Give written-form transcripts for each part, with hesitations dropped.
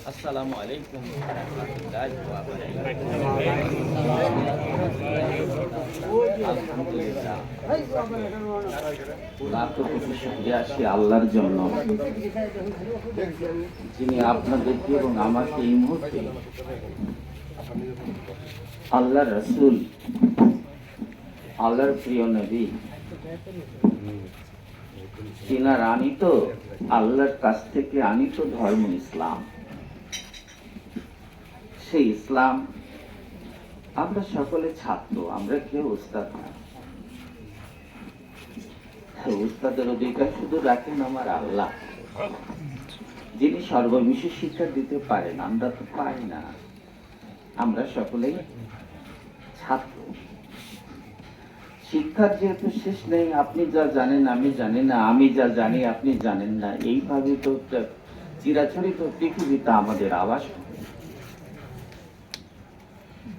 আসসালামু আলাইকুম ওয়া রাহমাতুল্লাহি ওয়া বারাকাতুহু। আলহামদুলিল্লাহ, লাখো কোটি শুকরিয়া আসি আল্লাহর জন্য, যিনি আপনাদেরকে এবং আমাকে এই মুহূর্তে আল্লাহর রাসূল, আল্লাহর প্রিয় নবী, তিনার আনিত আল্লাহর কাছ থেকে আনিত ধর্ম ইসলাম, সেই ইসলাম আমরা সকলে ছাত্র, আমরা কেউ উস্তাদ না। উস্তাদের অধিকার শুধু রাখেন আমার আল্লাহ, যিনি সর্ববিশ্ব শিক্ষা দিতে পারেন, আমরা তো পাই না। আমরা সকলেই ছাত্র। শিক্ষার যেহেতু শেষ নেই, আপনি যা জানেন আমি জানি না, আমি যা জানি আপনি জানেন না, এইভাবে তো চিরাচরিত পৃথিবীতে আমাদের আবাস।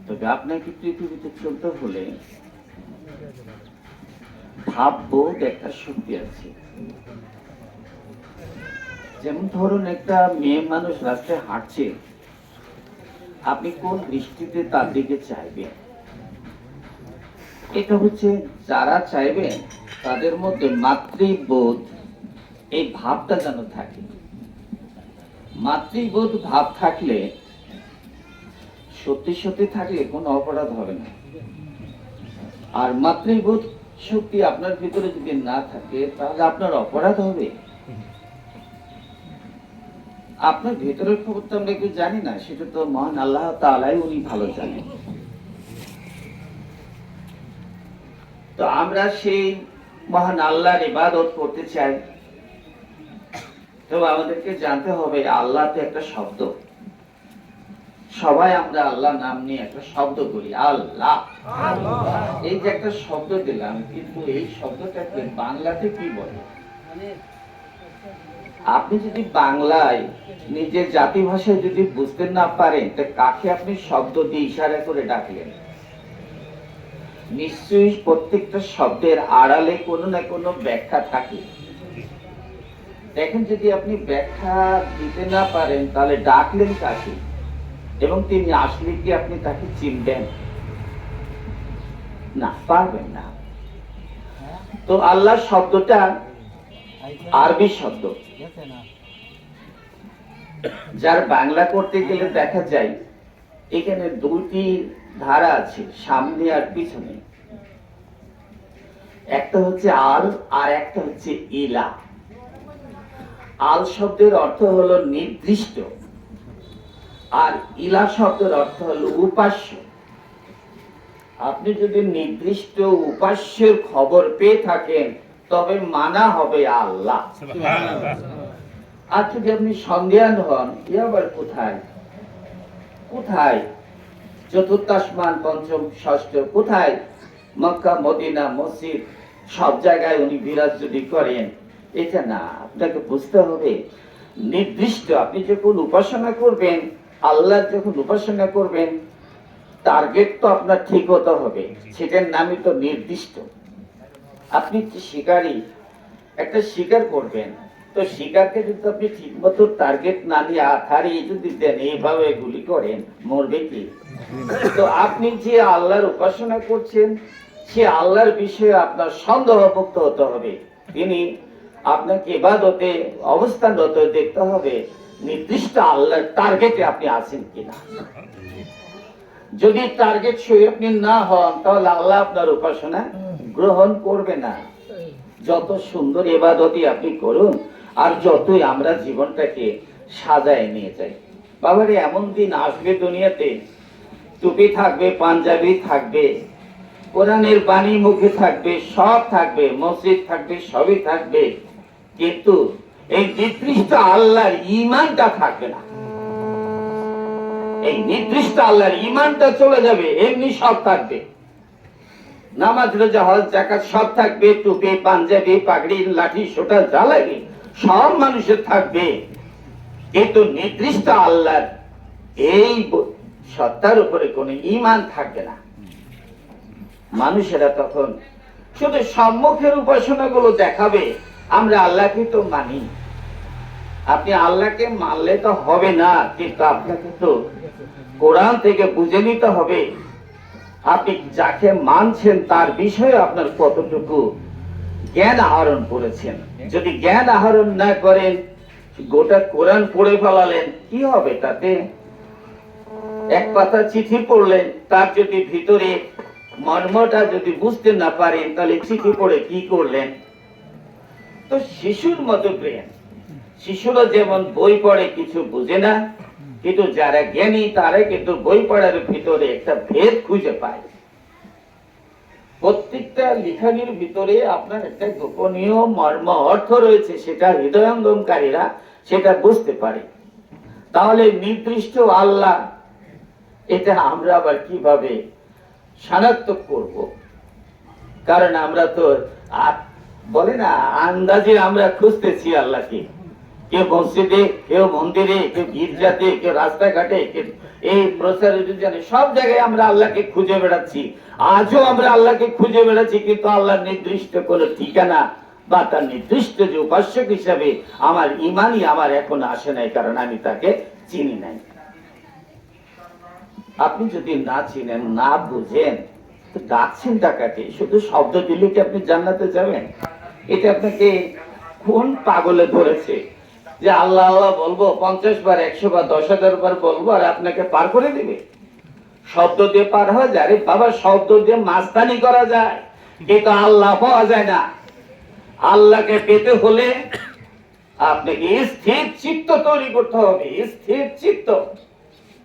তবে আপনাকে পৃথিবীতে চলতে হলে ভাববোধ একটা শক্তি আছে। যেমন ধরুন, একটা মেয়ে মানুষ রাস্তায় হাঁটছে, আপনি কোন দৃষ্টিতে তার দিকে চাইবেন? এটা হচ্ছে যারা চাইবেন তাদের মধ্যে মাতৃবোধ, এই ভাবটা যেন থাকে। মাতৃবোধ ভাব থাকলে, সত্যি সত্যি থাকলে কোনো অপরাধ হবে না। আর মাতৃবোধ শক্তি আপনার ভিতরে যদি না থাকে, তাহলে আপনার অপরাধ হবে। আপনার ভেতরের খবর তো আমরা কেউ জানি না, সেটা তো মহান আল্লাহ তাআলাই উনি ভালো জানেন। তো আমরা সেই মহান আল্লাহর ইবাদত করতে চাই, তো আমাদেরকে জানতে হবে আল্লাহ তো একটা শব্দ। সবাই আমরা আল্লাহ নাম নিয়ে একটা শব্দ করি, আল্লাহ। এই যে একটা শব্দ দিলাম, কিন্তু এই শব্দটাকে বাংলাতে কি বলে? আপনি যদি বাংলায় নিজের জাতি ভাষায় যদি বুঝতে না পারেন, তা কাকে আপনি শব্দ দিয়ে ইশারা করে ডাকলেন? নিশ্চয়ই প্রত্যেকটা শব্দের আড়ালে কোনো না কোনো ব্যাখ্যা থাকে। দেখেন, যদি আপনি ব্যাখ্যা দিতে না পারেন, তাহলে ডাকলেন কাকে এবং তিনি আসলে কি আপনি তাকে চিনবেন? না, পারবেন না। তো আল্লাহ শব্দটা আরবি শব্দ, যার বাংলা করতে গেলে দেখা যায় এখানে দুটি ধারা আছে, সামনে আর পিছনে। একটা হচ্ছে আল আর একটা হচ্ছে ইলা। আল শব্দের অর্থ হলো নির্দিষ্ট, আর ইলা শব্দের অর্থ হলো উপাস্য। আপনি যদি নির্দিষ্ট উপাস্যের খবর পেয়ে থাকেন, তবে মানা হবে আল্লাহ। আর যদি আপনি সন্দেহান হন, এ আবার কোথায় কোথায় চতুর্থ আসমান, পঞ্চম ষষ্ঠ, কোথায় মক্কা মদিনা মসজিদ, সব জায়গায় উনি বিরাজ যদি করেন, এটা না। আপনাকে বুঝতে হবে নির্দিষ্ট। আপনি যখন উপাসনা করবেন, আল্লাহ যখন উপাসনা করবেন, টার্গেট তো আপনার ঠিক হতে হবে, সেটার নামই তো নির্দিষ্ট। আপনি শিকারী, একটা শিকার করবেন, তো শিকারকে যদি আপনি ঠিক মতো টার্গেট না নিয়ে হারিয়ে যদি দেন, এইভাবে গুলি করেন, মরবে কি? তো আপনি যে আল্লাহর উপাসনা করছেন, সে আল্লাহর বিষয়ে আপনার সন্দেহমুক্ত হতে হবে। তিনি আপনাকে ইবাদতে অবস্থানরত দেখতে হবে নির্দিষ্ট আল্লাহর টার্গেটে আপনি আছেন কিনা। যদি টার্গেট সই আপনি না হন, তাহলে আল্লাহ আপনার উপাসনা গ্রহণ করবে না। যত সুন্দর ইবাদতই আপনি করুন, আর যতই আমরা জীবনটাকে সাজায় নিয়ে যাই, বাবারে এমন দিন আসবে দুনিয়াতে, টুপি থাকবে, পাঞ্জাবি থাকবে, কোরআনের বাণী মুখে থাকবে, সব থাকবে, মসজিদ থাকবে, সবই থাকবে, কিন্তু এই নির্দিষ্ট আল্লাহর ঈমানটা থাকবে না। এই নির্দিষ্ট আল্লাহর ঈমানটা চলে যাবে। এমনি সব থাকবে, নামাজ রোজা হজ যাকাত সব থাকবে, টুপি পাঞ্জাবি পাগড়ি লাঠি সোটা যা লাগে সব মানুষের থাকবে, কিন্তু নির্দিষ্ট আল্লাহর এই সত্তার উপরে কোনো ঈমান থাকবে না। মানুষেরা তখন শুধু সম্মুখের উপাসনা গুলো দেখাবে আমরা আল্লাহকে তো মানি। আপনি আল্লাহকে মানলে তো হবে না, কিন্তু আপনাকে তো কোরআন থেকে বুঝে নিতে হবে আপনি যাকে মানছেন তার বিষয়ে আপনার কতটুকু জ্ঞান আহরণ করেছেন। যদি জ্ঞান আহরণ না করেন, গোটা কোরআন পড়ে ফেলালেন, কি হবে তাতে? এক পাতা চিঠি পড়লেন, তার যদি ভিতরে মর্মটা যদি বুঝতে না পারেন, তাহলে চিঠি পড়ে কি করলেন? তো শিশুর মতো ব্রেন, শিশুরা যেমন বই পড়ে কিছু বুঝে না, কিন্তু যারা জ্ঞানী তারা কিন্তু বই পড়ার ভিতরে একটা ভেদ খুঁজে পায়। প্রত্যেকটা লেখানির ভিতরে আপনার একটা গোপনীয় মর্ম অর্থ রয়েছে, সেটা হৃদয়ঙ্গমকারীরা সেটা বুঝতে পারে। তাহলে নির্দিষ্ট আল্লাহ, এটা আমরা আবার কিভাবে শনাক্ত করব? কারণ আমরা তো বলে না, আন্দাজে আমরা খুঁজতেছি আল্লাহকে। কেউ মসজিদে, কেউ মন্দিরে, কেউ গির্জাতে, কেউ রাস্তাঘাটে, এই প্রচার সব জায়গায় আমরা আল্লাহকে খুঁজে বেড়াচ্ছি। আজও আমরা আল্লাহকে খুঁজে বেড়াচ্ছি, কিন্তু আল্লাহর নির্দিষ্ট কোন ঠিকানা বা তার নির্দিষ্ট যে উপাস্যক হিসাবে আমার ইমানই আমার এখন আসে নাই, কারণ আমি তাকে চিনি নাই। আপনি যদি না চিনেন, না বুঝেন, তো ডাকছেন টাকাকে, শুধু শব্দ দিলে কি আপনি জান্নাতে যাবেন? এটা আপনাকে কোন পাগলে ধরেছে যে আল্লাহ আল্লাহ বলবো 50 বার, 100 বার, 10,000 বার বলবো আর আপনাকে পার করে দিবে? শব্দ দিয়ে পার হয়ে যায়? আরে বাবা, শব্দ দিয়ে মাস্তানি করা যায়, কিন্তু আল্লাহ পাওয়া যায় না। আল্লাহকে পেতে হলে আপনাকে স্থির চিত্ত তৈরি করতে হবে। স্থির চিত্ত,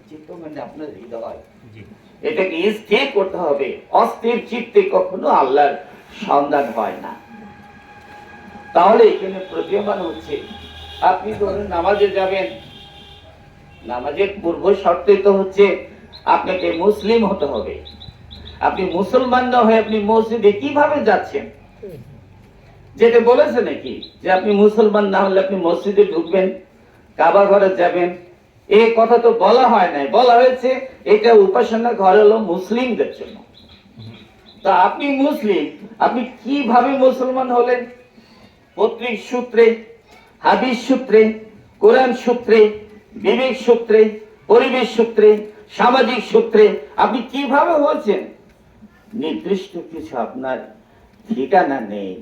চিত্ত মানে আপনার হৃদয়, এটাকে স্থির করতে হবে। অস্থির চিত্তে কখনো আল্লাহর সন্ধান হয় না। তাহলে এখানে প্রতীয়মান হচ্ছে, আপনি ধরুন নামাজে যাবেন, নামাজের পূর্ব শর্তই তো হচ্ছে আপনাকে মুসলিম হতে হবে। আপনি মুসলমান না হয়ে আপনি মসজিদে কিভাবে যাচ্ছেন? যেটা বলেছে নাকি যে আপনি মুসলমান না হলে আপনি মসজিদে ঢুকবেন, কাবা ঘরে যাবেন? এই কথা তো বলা হয় নাই। বলা হয়েছে এটা উপাসনা ঘর হলো মুসলিমদের জন্য। তা আপনি মুসলিম, আপনি কিভাবে মুসলমান হলেন? পৈতৃক সূত্রে, হাদিস সূত্রে, কোরআন সূত্রে, বিবেক সূত্রে, পরিবেশ সূত্রে, সামাজিক সূত্রে আপনি কিভাবে হয়েছেন? নির্দিষ্ট কিছু আপনার ঠিকানা নেই,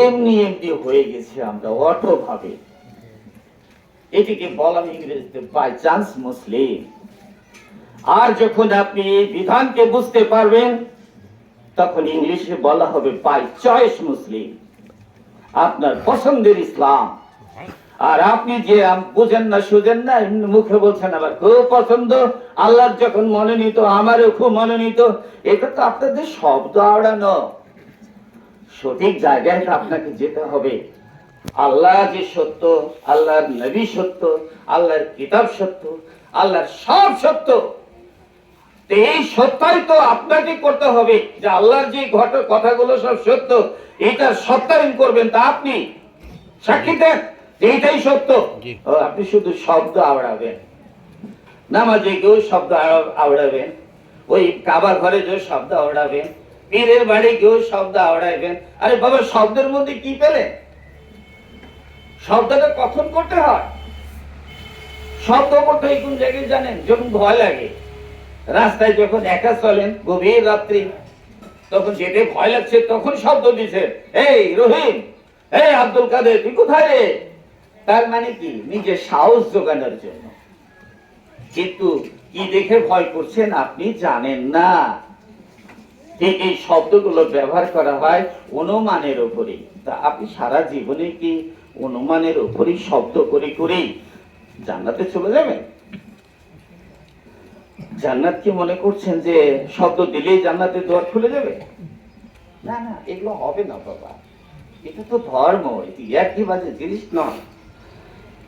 এমনি এমনি হয়ে গেছে আমরা অটোভাবে। এটিকে বলা হয় ইংরেজিতে বাই চান্স মুসলিম। আর যখন আপনি এই বিধানকে বুঝতে পারবেন, তখন ইংলিশে বলা হবে বাই চয়েস মুসলিম, আপনার পছন্দের ইসলাম। আর আপনি যে বুঝেন না, সুঝেন না, মুখে বলছেন আবার খুব পছন্দ, আল্লাহর যখন মনোনীত, আমারও খুব মনোনীত, এটা তো আপনাদের শব্দ আওড়ানো। সঠিক জায়গায় আপনাকে যেতে হবে। আল্লাহ যে সত্য, আল্লাহর নবী সত্য, আল্লাহর কিতাব সত্য, আল্লাহর সব সত্য। এই সত্যই তো আপনাকে করতে হবে, যে আল্লাহর যে কথাগুলো সব সত্য, এটা সত্যায়ন করবেন। তা আপনি সাক্ষী দেন এইটাই সত্য। আপনি শুধু শব্দ আওড়াবেন, নামাজে গিয়েও শব্দ আওড়াবেন, ওই কাবা ঘরে গিয়েও শব্দ আওড়াবেন, পীরের বাড়ি গিয়েও শব্দ আওড়াবেন। আরে বাবা, শব্দের মধ্যে কি পেলেন? শব্দটা কখন করতে হয়? শব্দ করতে হয় কোন জায়গায় জানেন? যখন ভয় লাগে, রাস্তায় যখন একা চলেন গভীর রাত্রি, তখন যেতে ভয় লাগছে, তখন শব্দ দিছে, এই রহিম, এই আব্দুল কাদের, তুই কোথায় রে? তার মানে কি? নিজের সাহস জোগানোর জন্য। কিন্তু কি দেখে ভয় করছেন আপনি জানেন না। ঠিক এই শব্দগুলো ব্যবহার করা হয় অনুমানের উপরে। তা আপনি সারা জীবনে কি অনুমানের উপরই শব্দ করে করেই জান্নাতে চলে যাবেন? জান্নাত কি মনে করছেন যে শব্দ দিলেই জান্নাতের দ্বার খুলে যাবে? না না, এগুলো হবে না বাবা। এটা তো ধর্ম, এটি একই বাজে জিনিস নয়,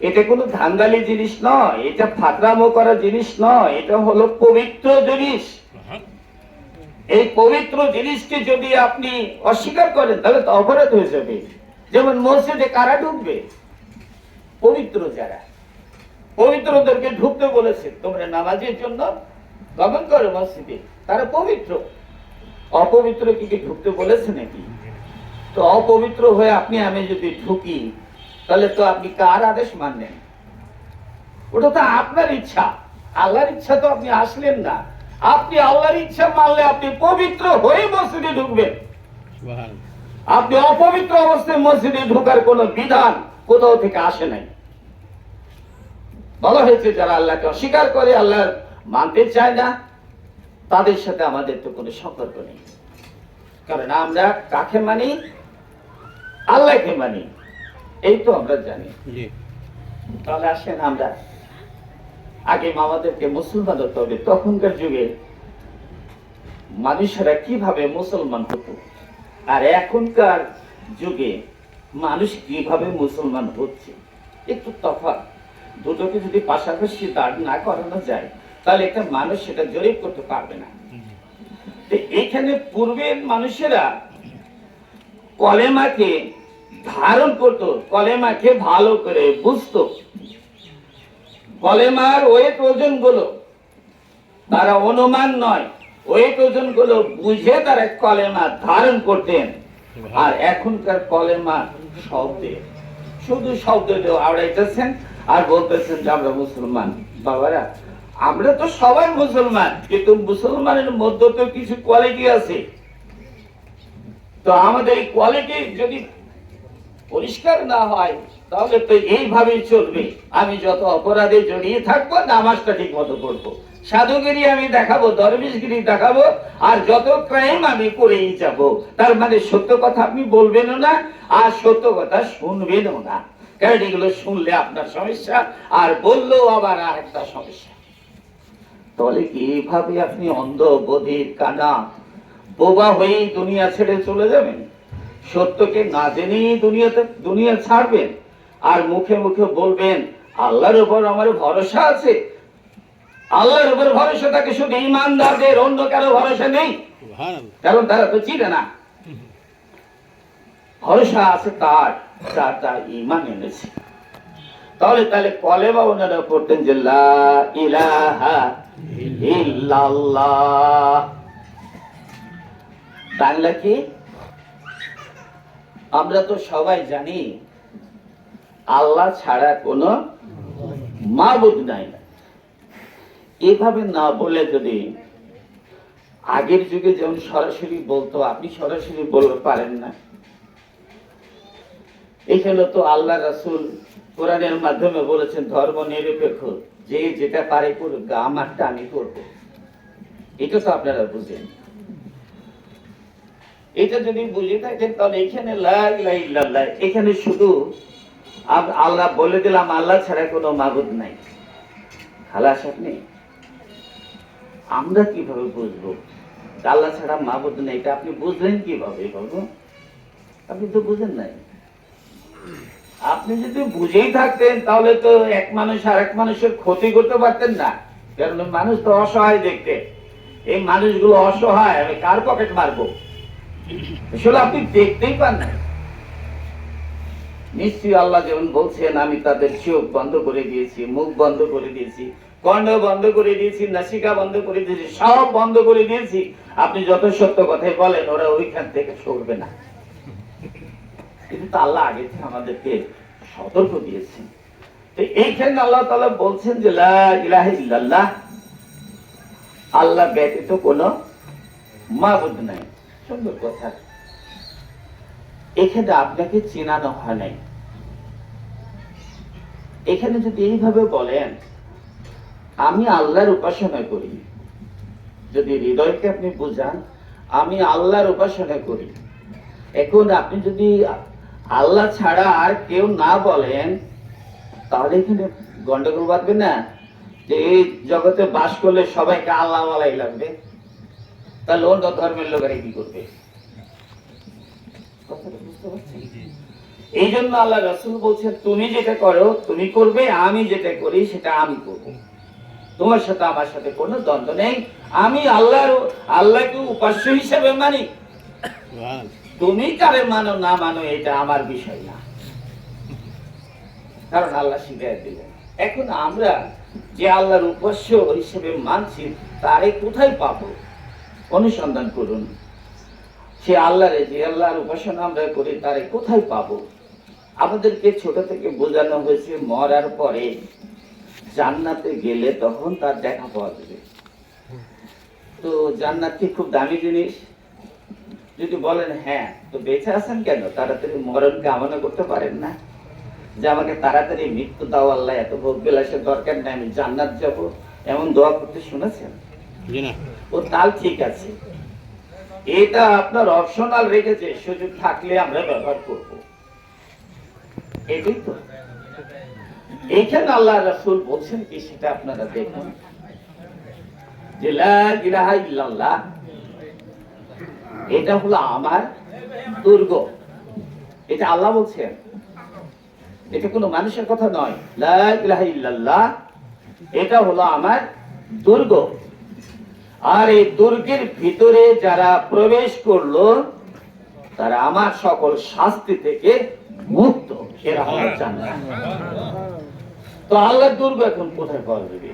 এটা কোনো ধান্দালি জিনিস নয়, এটা ফাতরামো করা জিনিস নয়, এটা হলো পবিত্র জিনিস। এই পবিত্র জিনিসকে যদি আপনি অস্বীকার করেন, তাহলে তো অপরাধ হয়ে যাবে। যেমন মসজিদে কারা ঢুকবে? পবিত্র যারা, পবিত্রদেরকে ঢুকতে বলেছে। তোমরা নামাজের জন্য গমন করো মসজিদে, তারা পবিত্র। অপবিত্র কি ঢুকতে বলেছে নাকি? তো অপবিত্র হয়ে আপনি আমি যদি ঢুকি, তাহলে তো আপনি কার আদেশ মানলেন? ওটা তো আপনার ইচ্ছা। আল্লাহর ইচ্ছা তো আপনি আসলেন না। আপনি আল্লাহর ইচ্ছা মানলে আপনি পবিত্র হয়ে মসজিদে ঢুকবেন। আপনি অপবিত্র অবস্থায় মসজিদে ঢোকার কোন বিধান কোথাও থেকে আসে নাই। বলা হয়েছে যারা আল্লাহকে অস্বীকার করে, আল্লাহ মানতে চায় না, তাদের সাথে আমাদের তো কোনো সম্পর্ক নেই। কারণ আমরা কাকে মানি? আল্লাহকে মানি, এই তো আমরা জানি। তাহলে আসেন, আমরা আগে আমাদেরকে মুসলমান হতে হবে। তখনকার যুগে মানুষেরা কিভাবে মুসলমান হতো, আর এখনকার যুগে মানুষ কিভাবে মুসলমান হচ্ছে, একটু তফাৎ। দুটোকে যদি পাশাপাশি দাঁড় না করানো যায়, তাহলে একটা মানুষ সেটা জরিপ করতে পারবে না। এখানে পূর্বের মানুষেরা কলেমাকে ধারণ করত, কলেমাকে ভালো করে বুঝতো, কলেমার ওয়েট ওজন গুলো তারা অনুমান নয়, ওয়েট ওজন গুলো বুঝে তারা কলেমা ধারণ করতেন। আর এখনকার কলেমা শব্দে, শুধু শব্দ দিয়ে আওড়াইতেছেন আর বলতেছেন যে আমরা মুসলমান। বাবারা, আমরা তো সবাই মুসলমান, কিন্তু মুসলমানের মধ্যে তো কিছু কোয়ালিটি আছে। তো আমাদের এই কোয়ালিটি যদি পরিষ্কার না হয়, তাহলে তো এইভাবেই চলবে। আমি যত অপরাধে জড়িয়ে থাকবো, নামাজটা ঠিক মতো পড়বো, সাধুগিরি আমি দেখাবো, দরবেশগিরি দেখাবো, আর যত ক্রাইম আমি করেই যাব। তার মানে সত্য কথা আপনি বলবেনও না, আর সত্য কথা শুনবেনও না। কারণ এগুলো শুনলে আপনার সমস্যা, আর বললেও আবার আর একটা সমস্যা। তাহলে কি এইভাবে আপনি অন্ধ, বধির, কানা, বোবা হয়েই দুনিয়া ছেড়ে চলে যাবেন? সত্যকে না জেনেই দুনিয়া ছাড়বেন, আর মুখে মুখে বলবেন আল্লাহর উপর আমার ভরসা আছে। আল্লাহর উপর ভরসা থাকে শুধু ঈমানদারদের, অন্য কারো ভরসা নেই, কারণ তারা তো চিনে না। ভরসা আছে তার তার ঈমান এনেছে। তাহলে কলেমা ওনারা পড়তেন যে লা ইলাহা ইল্লাল্লাহ। বাংলা কি? আমরা তো সবাই জানি আল্লাহ ছাড়া কোনো মাবুদ নাই। এভাবে না বলে যদি আগের যুগে যেমন সরাসরি বলতো, আপনি সরাসরি বলতে পারেন না। এখানে তো আল্লাহ রাসূল কোরআনের মাধ্যমে বলেছেন ধর্ম নিরপেক্ষ, যে যেটা পারে করুক, আমারটা আমি করবো। এটা তো আপনারা বুঝেন। এটা যদি বুঝে থাকেন, তাহলে এখানে লা ইলাহা ইল্লাল্লাহ, এখানে শুধু আল্লাহ বলে দিলাম আল্লাহ ছাড়া কোনো মাবুদ নাই, খালাস। আপনি আমরা কিভাবে বুঝবো আল্লাহ ছাড়া মাবুদ নেই? এটা আপনি বুঝলেন কিভাবে বাবু? আপনি তো বুঝেন নাই। আপনি যদি বুঝেই থাকতেন, তাহলে তো এক মানুষ আর এক মানুষের ক্ষতি করতে পারতেন না। কারণ মানুষ তো অসহায় দেখতে, এই মানুষগুলো অসহায়, আমি কার পকেট মারবো? আসলে আপনি দেখতেই পান না। নিশ্চয়ই আল্লাহ যেমন বলছেন আমি তাদের চোখ বন্ধ করে দিয়েছি, মুখ বন্ধ করে দিয়েছি, কর্ণ বন্ধ করে দিয়েছি, নাসিকা বন্ধ করে দিয়েছি, সব বন্ধ করে দিয়েছি। আপনি যত সত্য কথাই বলেন, ওরা ওইখান থেকে সরবে না। কিন্তু আল্লাহ আগে থেকে আমাদেরকে সতর্ক দিয়েছেন। তো এইখানে আল্লাহ তাআলা বলছেন যে লা ইলাহা ইল্লাল্লাহ, আল্লাহ ব্যতীত কোনো মাবুদ নাই। সুন্দর কথা। এখানে আপনাকে চেনানো হয় নাই। এখানে যদি এইভাবে বলেন আমি আল্লাহর উপাসনা করি, যদি হৃদয়কে আপনি বুঝান আমি আল্লাহর উপাসনা করি, এখন আপনি যদি আল্লাহ ছাড়া আর কেউ না বলেন, তাহলে এখানে গন্ডগোল বাঁধবে না যে এই জগতে বাস করলে সবাইকে আল্লাহ ওয়ালাই লাগবে, তাহলে অন্য ধর্মের লোকেরা কি করবে? এই জন্য আল্লাহ রাসূল বলছেন তুমি যেটা করো তুমি করবে, আমি যেটা করি সেটা আমি করব। তোমার সাথে আমার সাথে কোনো দ্বন্দ্ব নেই। আমি আল্লাহকে উপাস্য হিসেবে মানি, তুমি কারে মানো না মানো এটা আমার বিষয় না, কারণ আল্লাহ শিখায় দিলেন। এখন আমরা যে আল্লাহর উপাস্য হিসেবে মানছি, তারে কোথায় পাবো? অনুসন্ধান করুন। সে আল্লাহরে, যে আল্লাহর উপাসনা আমরা করি, তারে কোথায় পাবো? আমাদেরকে ছোট থেকে বোঝানো হয়েছে মরার পরে জান্নাতে গেলে তখন তার দেখা পাওয়া যাবে। তো জান্নাত কি খুব দামি জিনিস? যদি বলেন হ্যাঁ, তো বেঁচে আছেন কেন? তাড়াতাড়ি মরণ কামনা করতে পারেন না যে আমাকে তাড়াতাড়ি মৃত্যু দাও আল্লাহ, এত ভোগ বিলাসের দরকার নেই, আমি জান্নাত যাব, এমন দোয়া করতে শুনেছেন? ও তাল ঠিক আছে, এটা আপনার অপশনাল রেখেছে, সুযোগ থাকলে আমরা ব্যবহার করব, এটাই তো। এইখানে আল্লাহ রাসূল বলছেন কি সেটা আপনারা দেখুন, যে লা ইলাহা ইল্লাল্লাহ এটা হলো আমার দুর্গ। এটা আল্লাহ বলছেন, এটা কোনো মানুষের কথা নয়। লা ইলাহা ইল্লাল্লাহ এটা হলো আমার দুর্গ, আর এই দুর্গের ভিতরে যারা প্রবেশ করলো তারা আমার সকল শাস্তি থেকে মুক্ত, এরা হলো জান্নাত। তো আল্লাহর দুর্গ এখন কোথায় পাওয়া যাবে?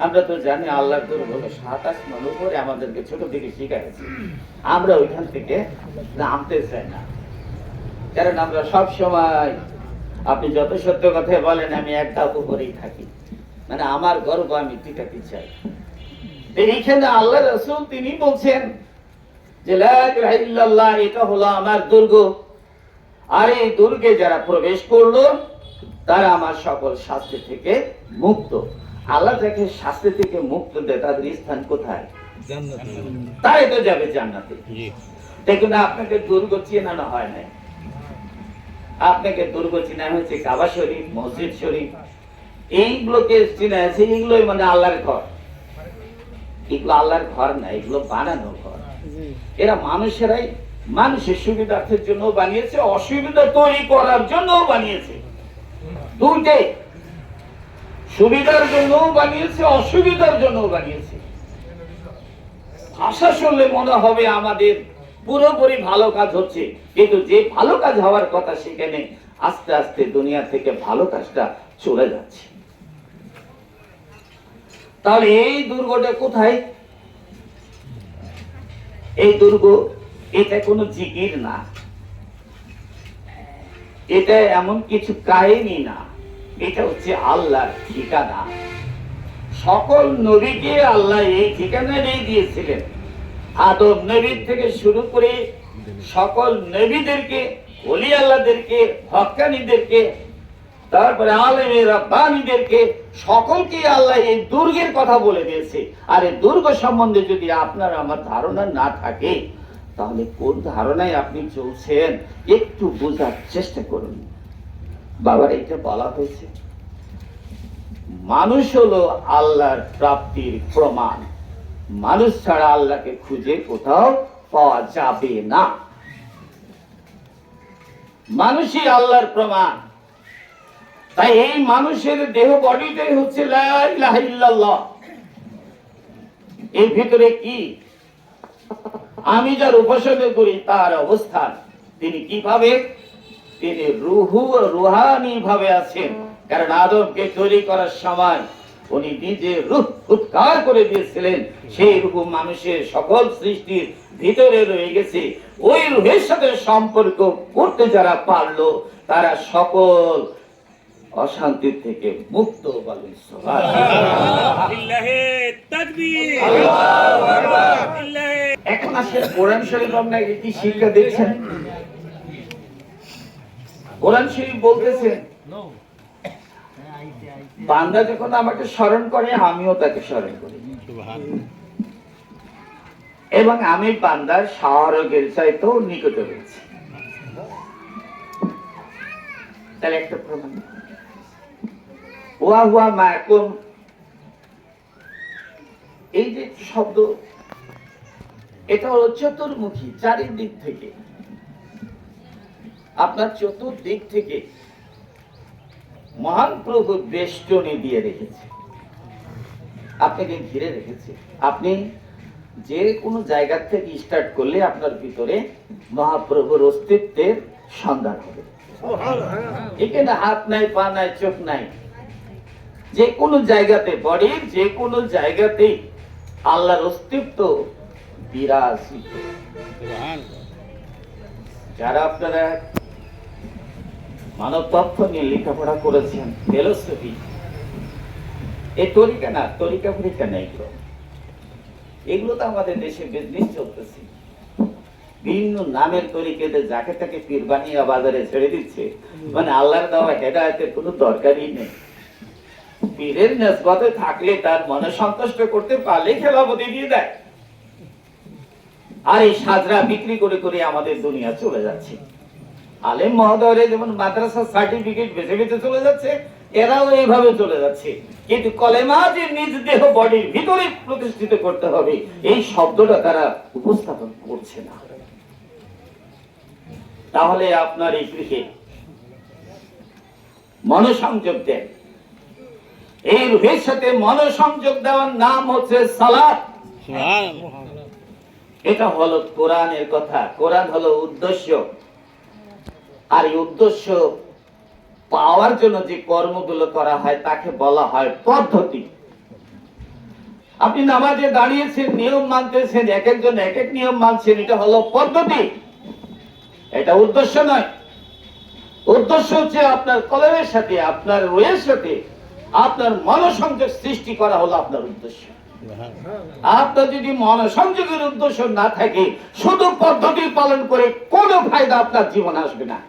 আমরা তো জানি আল্লাহর দুর্গ হলো 7 আসমান উপরে, আমাদেরকে ছোট থেকে শিখাইছে। আমরা ওইখান থেকে নামতে চাই না, কারণ আমরা সব সময়, আপনি যত সত্য কথা বলেন, আমি এক ধাপ উপরেই থাকি, মানে আমার গর্ব আমি টিকাতে চাই। এইখানে আল্লাহ রাসূল তিনি বলছেন যে লা ইলাহা ইল্লাল্লাহ এটা হলো আমার দুর্গ, আর এই দুর্গে যারা প্রবেশ করলো তারা আমার সকল শাস্তি থেকে মুক্ত। আল্লাহ যাকে শাস্তি থেকে মুক্ত দেয় তাদের স্থান কোথায়? জান্নাতে। তাই তো যাবে জান্নাতে। দেখুন, আপনাকে দুর্গ চেনানো হয় না, আপনাকে দুর্গ চেনা হয়েছে কাবা শরীফ, মসজিদ শরীফ, এইগুলোকে চেনা আছে, এগুলোই মানে আল্লাহর ঘর। এগুলো আল্লাহর ঘর না, এগুলো বানানো ঘর। এরা মানুষেরাই মানুষের সুবিধার্থের জন্য বানিয়েছে, অসুবিধা তৈরি করার জন্য বানিয়েছে। দুইটাই, সুবিধার জন্য বানিয়েছে, অসুবিধার জন্য বানিয়েছে। ভাষা শুনলে মনে হবে আমাদের পুরোপুরি ভালো কাজ হচ্ছে, কিন্তু যে ভালো কাজ হওয়ার কথা সেখানে আস্তে আস্তে দুনিয়া থেকে ভালো কাজটা চলে যাচ্ছে। তাহলে এই দুর্গটা কোথায়? এই দুর্গ এটা কোনো জিকির না, এটা এমন কিছু কাহিনী না, এটা হচ্ছে আল্লাহর ঠিকানা। সকল নবীকে আল্লাহ এই ঠিকানাটাই দিয়েছিলেন। আদম নবীর থেকে শুরু করে সকল নবীদেরকে, ওলি আল্লাহদেরকে, হক্কানীদেরকে, তারপরে আলেমে রাব্বানীদেরকে, সকলকে আল্লাহ এই দুর্গের কথা বলে দিয়েছে। আর এই দুর্গ সম্বন্ধে যদি আপনার আমার ধারণা না থাকে, তাহলে কোন ধারণায় আপনি চলছেন একটু বোঝার চেষ্টা করুন। বাবার এটা বলা হয়েছে, মানুষ হলো আল্লাহর প্রাপ্তির প্রমাণ, মানুষ ছাড়া আল্লাহকে খুঁজে কোথাও পাওয়া যাবে না। মানুষই আল্লাহর প্রমাণ। তাই এই মানুষের দেহ বডিটাই হচ্ছে লা ইলাহা ইল্লাল্লাহ। এর ভিতরে কি? আমি যার উপাসনা করি তার অবস্থান, তিনি কিভাবে? তিনি রুহানি ভাবে আছেন, কারণ আদমকে তৈরি করার সময় উনি নিজে রূহ উৎকার করে দিয়েছিলেন। সেই রূহ মানুষের সকল সৃষ্টির ভিতরে রয়ে গেছে। ওই রূহের সাথে সম্পর্ক করতে যারা পারলো তারা সকল অশান্তি থেকে মুক্ত। বলেন সুবহানাল্লাহ। এখন আসলে কোরআন শরীফ আপনারা কি শিক্ষা দিচ্ছেন? কোরআন শরীফ বলতেছে বান্দা যখন আমাকে স্মরণ করে আমিও তাকে স্মরণ করি, এবং আমি বান্দার শাহরগের চাইতেও নিকটে রয়েছি। তাহলে একটা প্রমাণ, ওয়া হুয়া মাকুম, এই যে শব্দ, এটা হলো চতুর্মুখী, চারিদিক থেকে, আপনার চতুর্দিক থেকে মহান প্রভু বেষ্টনী দিয়ে রেখেছে, আপনাকে ঘিরে রেখেছে। আপনি যে কোনো জায়গা থেকে স্টার্ট করলে আপনার ভিতরে মহাপ্রভুর অস্তিত্বের সন্ধান হবে। এখানে হাত নাই, পা নাই, চোখ নাই, যে কোনো জায়গাতে, বডির যে কোনো জায়গাতেই আল্লাহর অস্তিত্ব বিরাজিত। যারা আপনারা মানব তত্ত্ব নিয়ে লেখাপড়া করেছেন, ফিলোসফি, এই তরিকা না, তরিকা ফরিকা নেই, এগুলো তো আমাদের দেশে বিজনেস চলতেছে। বিভিন্ন নামের তরিকাতে যাকে তাকে পীর বানিয়ে বাজারে ছেড়ে দিচ্ছে, মানে আল্লাহর দেওয়া হেদায়েতের কোনো দরকারই নেই। পীরের নিসবতে থাকলে তার মনে সন্তুষ্ট করতে পারলে খেলাফতি দিয়ে দেয়। আর এই সাজরা বিক্রি করে করে আমাদের দুনিয়া চলে যাচ্ছে। আলেম মহোদয়রা যেমন মাদ্রাসা সার্টিফিকেট বেছে বেছে চলে যাচ্ছে, এরাও এইভাবে চলে যাচ্ছে। কিন্তু কলেমা যে নিজ দেহ বডির ভিতরে প্রতিষ্ঠিত করতে হবে, এই শব্দটা তারা উপস্থাপন করছে না। তাহলে আপনার এই গৃহে মনোসংযোগ দেন। এই রুহের সাথে মনোসংযোগ দেওয়ার নাম হচ্ছে সালাত। এটা হলো কোরআনের কথা। কোরআন হলো উদ্দেশ্য, আর এই উদ্দেশ্য পাওয়ার জন্য যে কর্মগুলো করা হয় তাকে বলা হয় পদ্ধতি। আপনি নামাজে দাঁড়িয়েছেন, নিয়ম মানতেছেন, এক একজন এক এক নিয়ম মানছেন, এটা হলো পদ্ধতি, এটা উদ্দেশ্য নয়। উদ্দেশ্য হচ্ছে আপনার কলমের সাথে, আপনার রুহের সাথে আপনার মনোসংযোগ সৃষ্টি করা হলো আপনার উদ্দেশ্য। আপনার যদি মনোসংযোগের উদ্দেশ্য না থাকে, শুধু পদ্ধতি পালন করে কোনো ফায়দা আপনার জীবন আসবে না।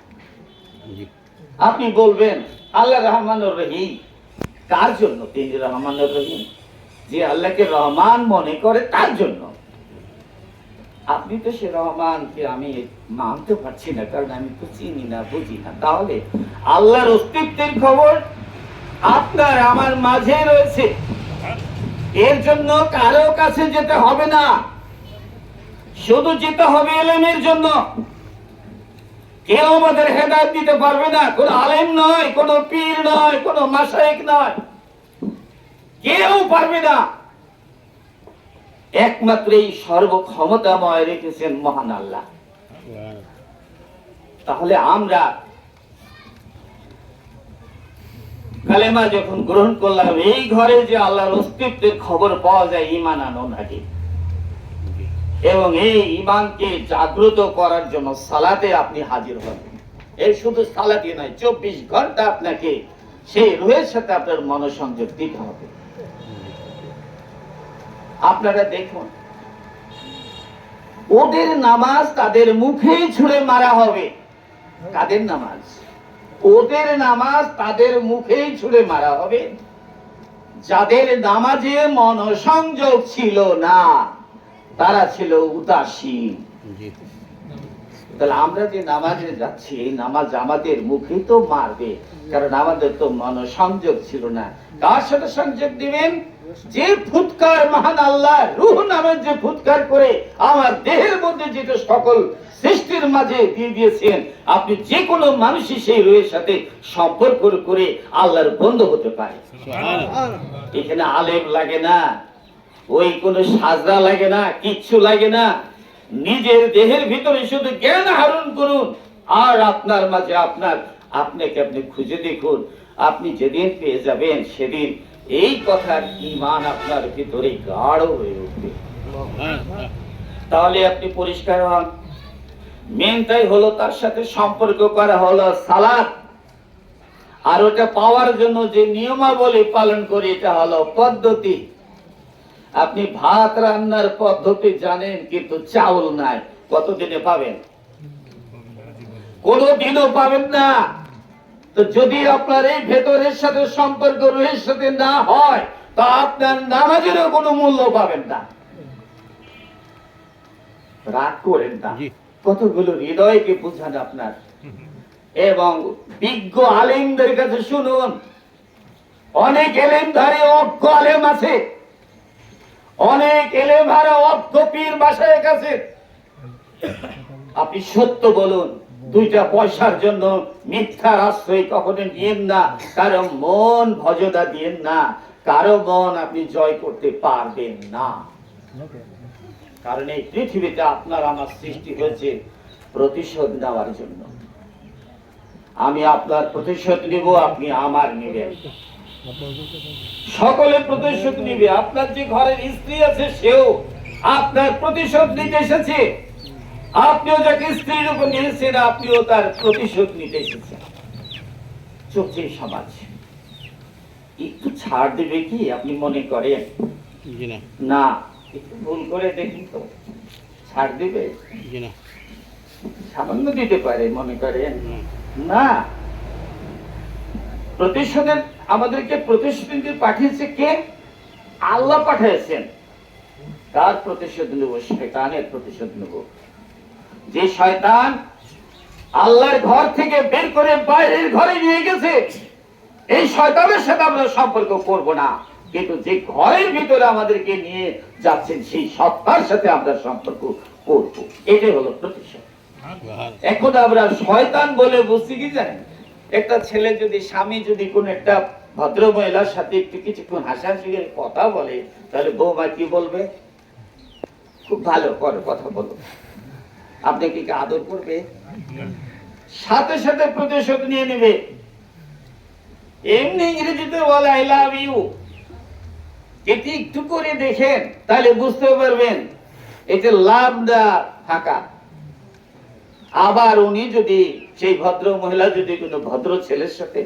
আপনি বলবেন আল্লাহ রহমানুর রহিম, কার জন্য? তিনি রহমানুর রহিম, যে আল্লাহকে রহমান মনে করে তার জন্য। আপনি তো সে রহমানকে আমি মানতে পারছি না, কারণ আমি তো চিনি না, বুঝি না। তাহলে আল্লাহর অস্তিত্বের খবর আপনার আমার মাঝে রয়েছে, এর জন্য কারো কাছে যেতে হবে না, শুধু যেতে হবে ইলমের জন্য। কেউ আমাদের হেদায়েত দিতে পারবে না, কোন আলেম নয়, কোন পীর নয়, কোন মাশায়েখ নয়, কেউ পারবে না। একমাত্র এই সর্বক্ষমতাময় রেখেছেন মহান আল্লাহ। তাহলে আমরা কালেমা যখন গ্রহণ করলাম, এই ঘরে যে আল্লাহর অস্তিত্বের খবর পাওয়া যায় ঈমান আনার আগে, এবং এই ঈমানকে জাগ্রত করার জন্য সালাতে আপনি হাজির হবেন। এই শুধু সালাতে নয়, 24 ঘন্টা আপনাকে সেই রুহের সাথে আপনার মনোসংযোগ দিতে হবে। আপনারা দেখুন, ওদের নামাজ তাদের মুখেই ছুঁড়ে মারা হবে। কাদের নামাজ? ওদের নামাজ তাদের মুখেই ছুঁড়ে মারা হবে যাদের নামাজে মনোসংযোগ ছিল না, তারা ছিল উদাসীন। তাহলে আমরা যে নামাজে যাচ্ছি, এই নামাজ আমাদের মুখে তো মারবে, কারণ আমাদের তো মনোসংযোগ ছিল না। কার সাথে সংযোগ দিবেন? যে ফুৎকার মহান আল্লাহ রূহ নামের যে ফুৎকার করে আমার দেহের মধ্যে যেটা সকল সৃষ্টির মাঝে দিয়ে দিয়েছেন, আপনি যে কোনো মানুষই সেই রুহের সাথে সম্পর্ক করে আল্লাহর বন্ধু হতে পারে। এখানে আলেম লাগে না, ওই কোনো সাজরা লাগে না, কিচ্ছু লাগে না। নিজের দেহের ভিতরে শুধু জ্ঞান আহরণ করুন, আর আপনার মাঝে আপনাকে আপনি খুঁজে দেখুন। আপনি যেদিন পেয়ে যাবেন, সেদিন এই কথার ঈমান আপনার ভিতরে গাঢ় হয়ে উঠবে। তাহলে আপনি পরিষ্কার হন। মেনটাই হলো তার সাথে সম্পর্ক করা হলো সালাত, আর ওটা পাওয়ার জন্য যে নিয়মাবলী পালন করি, এটা হলো পদ্ধতি। আপনি ভাত রান্নার পদ্ধতি জানেন, কিন্তু চাউল নাই, কতদিনে পাবেন? কোনদিনও পাবেন না। তো যদি আপনার এই ভেতরের সাথে সম্পর্ক রুহের সাথে না হয়, তা আপনার নামাজেরও কোনো মূল্য পাবেন না। রাগ করেন না, কতগুলো হৃদয়কে বুঝান আপনার। এবং বিজ্ঞ আলেমদের কাছে শুনুন, অনেক এলেমধারী অজ্ঞ আলেম আছে, অনেক এলেমধারী অজ্ঞ পীর বাসায় কাছে। আপনি সত্য বলুন, 2টা পয়সার জন্য মিথ্যার আশ্রয় কখনো নিয়েন না, কারো মন ভজদা দিয়েন না, কারো মন আপনি জয় করতে পারবেন না। কারণ এই পৃথিবীতে আপনার আমার সৃষ্টি হয়েছে প্রতিশোধ নেওয়ার জন্য। আমি আপনার প্রতিশোধ নিব, আপনি আমার নেবেন, সকলে প্রতিশোধ নিবে। আপনার যে ঘরের স্ত্রী আছে, সেও আপনার প্রতিশোধ নিতে এসেছে। আপনিও যাকে স্ত্রীর উপর নিয়েছেন, আপনিও তার প্রতিশোধ নিতে এসেছেন। চলছে সমাজ, একটু ছাড় দেবে কি আপনি মনে করেন? না, একটু ভুল করে দেখুন তো, ছাড় দেবে? সামান্য দিতে পারে মনে করেন? না। প্রতিশোধের আমাদেরকে প্রতিশোধ নিতে পাঠিয়েছে কে? আল্লাহ পাঠিয়েছেন। তার প্রতিশোধ নেব, শয়তানের প্রতিশোধ নেব। যে শয়তান আল্লাহর ঘর থেকে বের করে বাইরের ঘরে নিয়ে গেছে, এই শয়তানের সাথে আমরা সম্পর্ক করব না, কিন্তু যে ঘরের ভিতরে আমাদেরকে নিয়ে যাচ্ছেন সেই সত্তার সাথে আমরা সম্পর্ক করব। এটাই হলো প্রতিশোধ। এখন আমরা শয়তান বলে বুঝছি কি জানেন? একটা ছেলে যদি, স্বামী যদি কোন একটা ভদ্র মহিলার সাথে একটু কিছুক্ষণ হাসাহাসি করে কথা বলে, তাহলে বৌমা কি বলবে? খুব ভালো করে কথা বলো। আপনি কি আদর করবে? সাথে সাথে প্রতিশোধ নিয়ে নেবে। এমনি ইংরেজিতে বলে আই লাভ ইউ। এটি একটু করে দেখেন, তাহলে বুঝতে পারবেন এটা লাভ না ফাঁকা। আবার উনি যদি, সেই ভদ্র মহিলা যদি কোনো ভদ্র ছেলের সাথে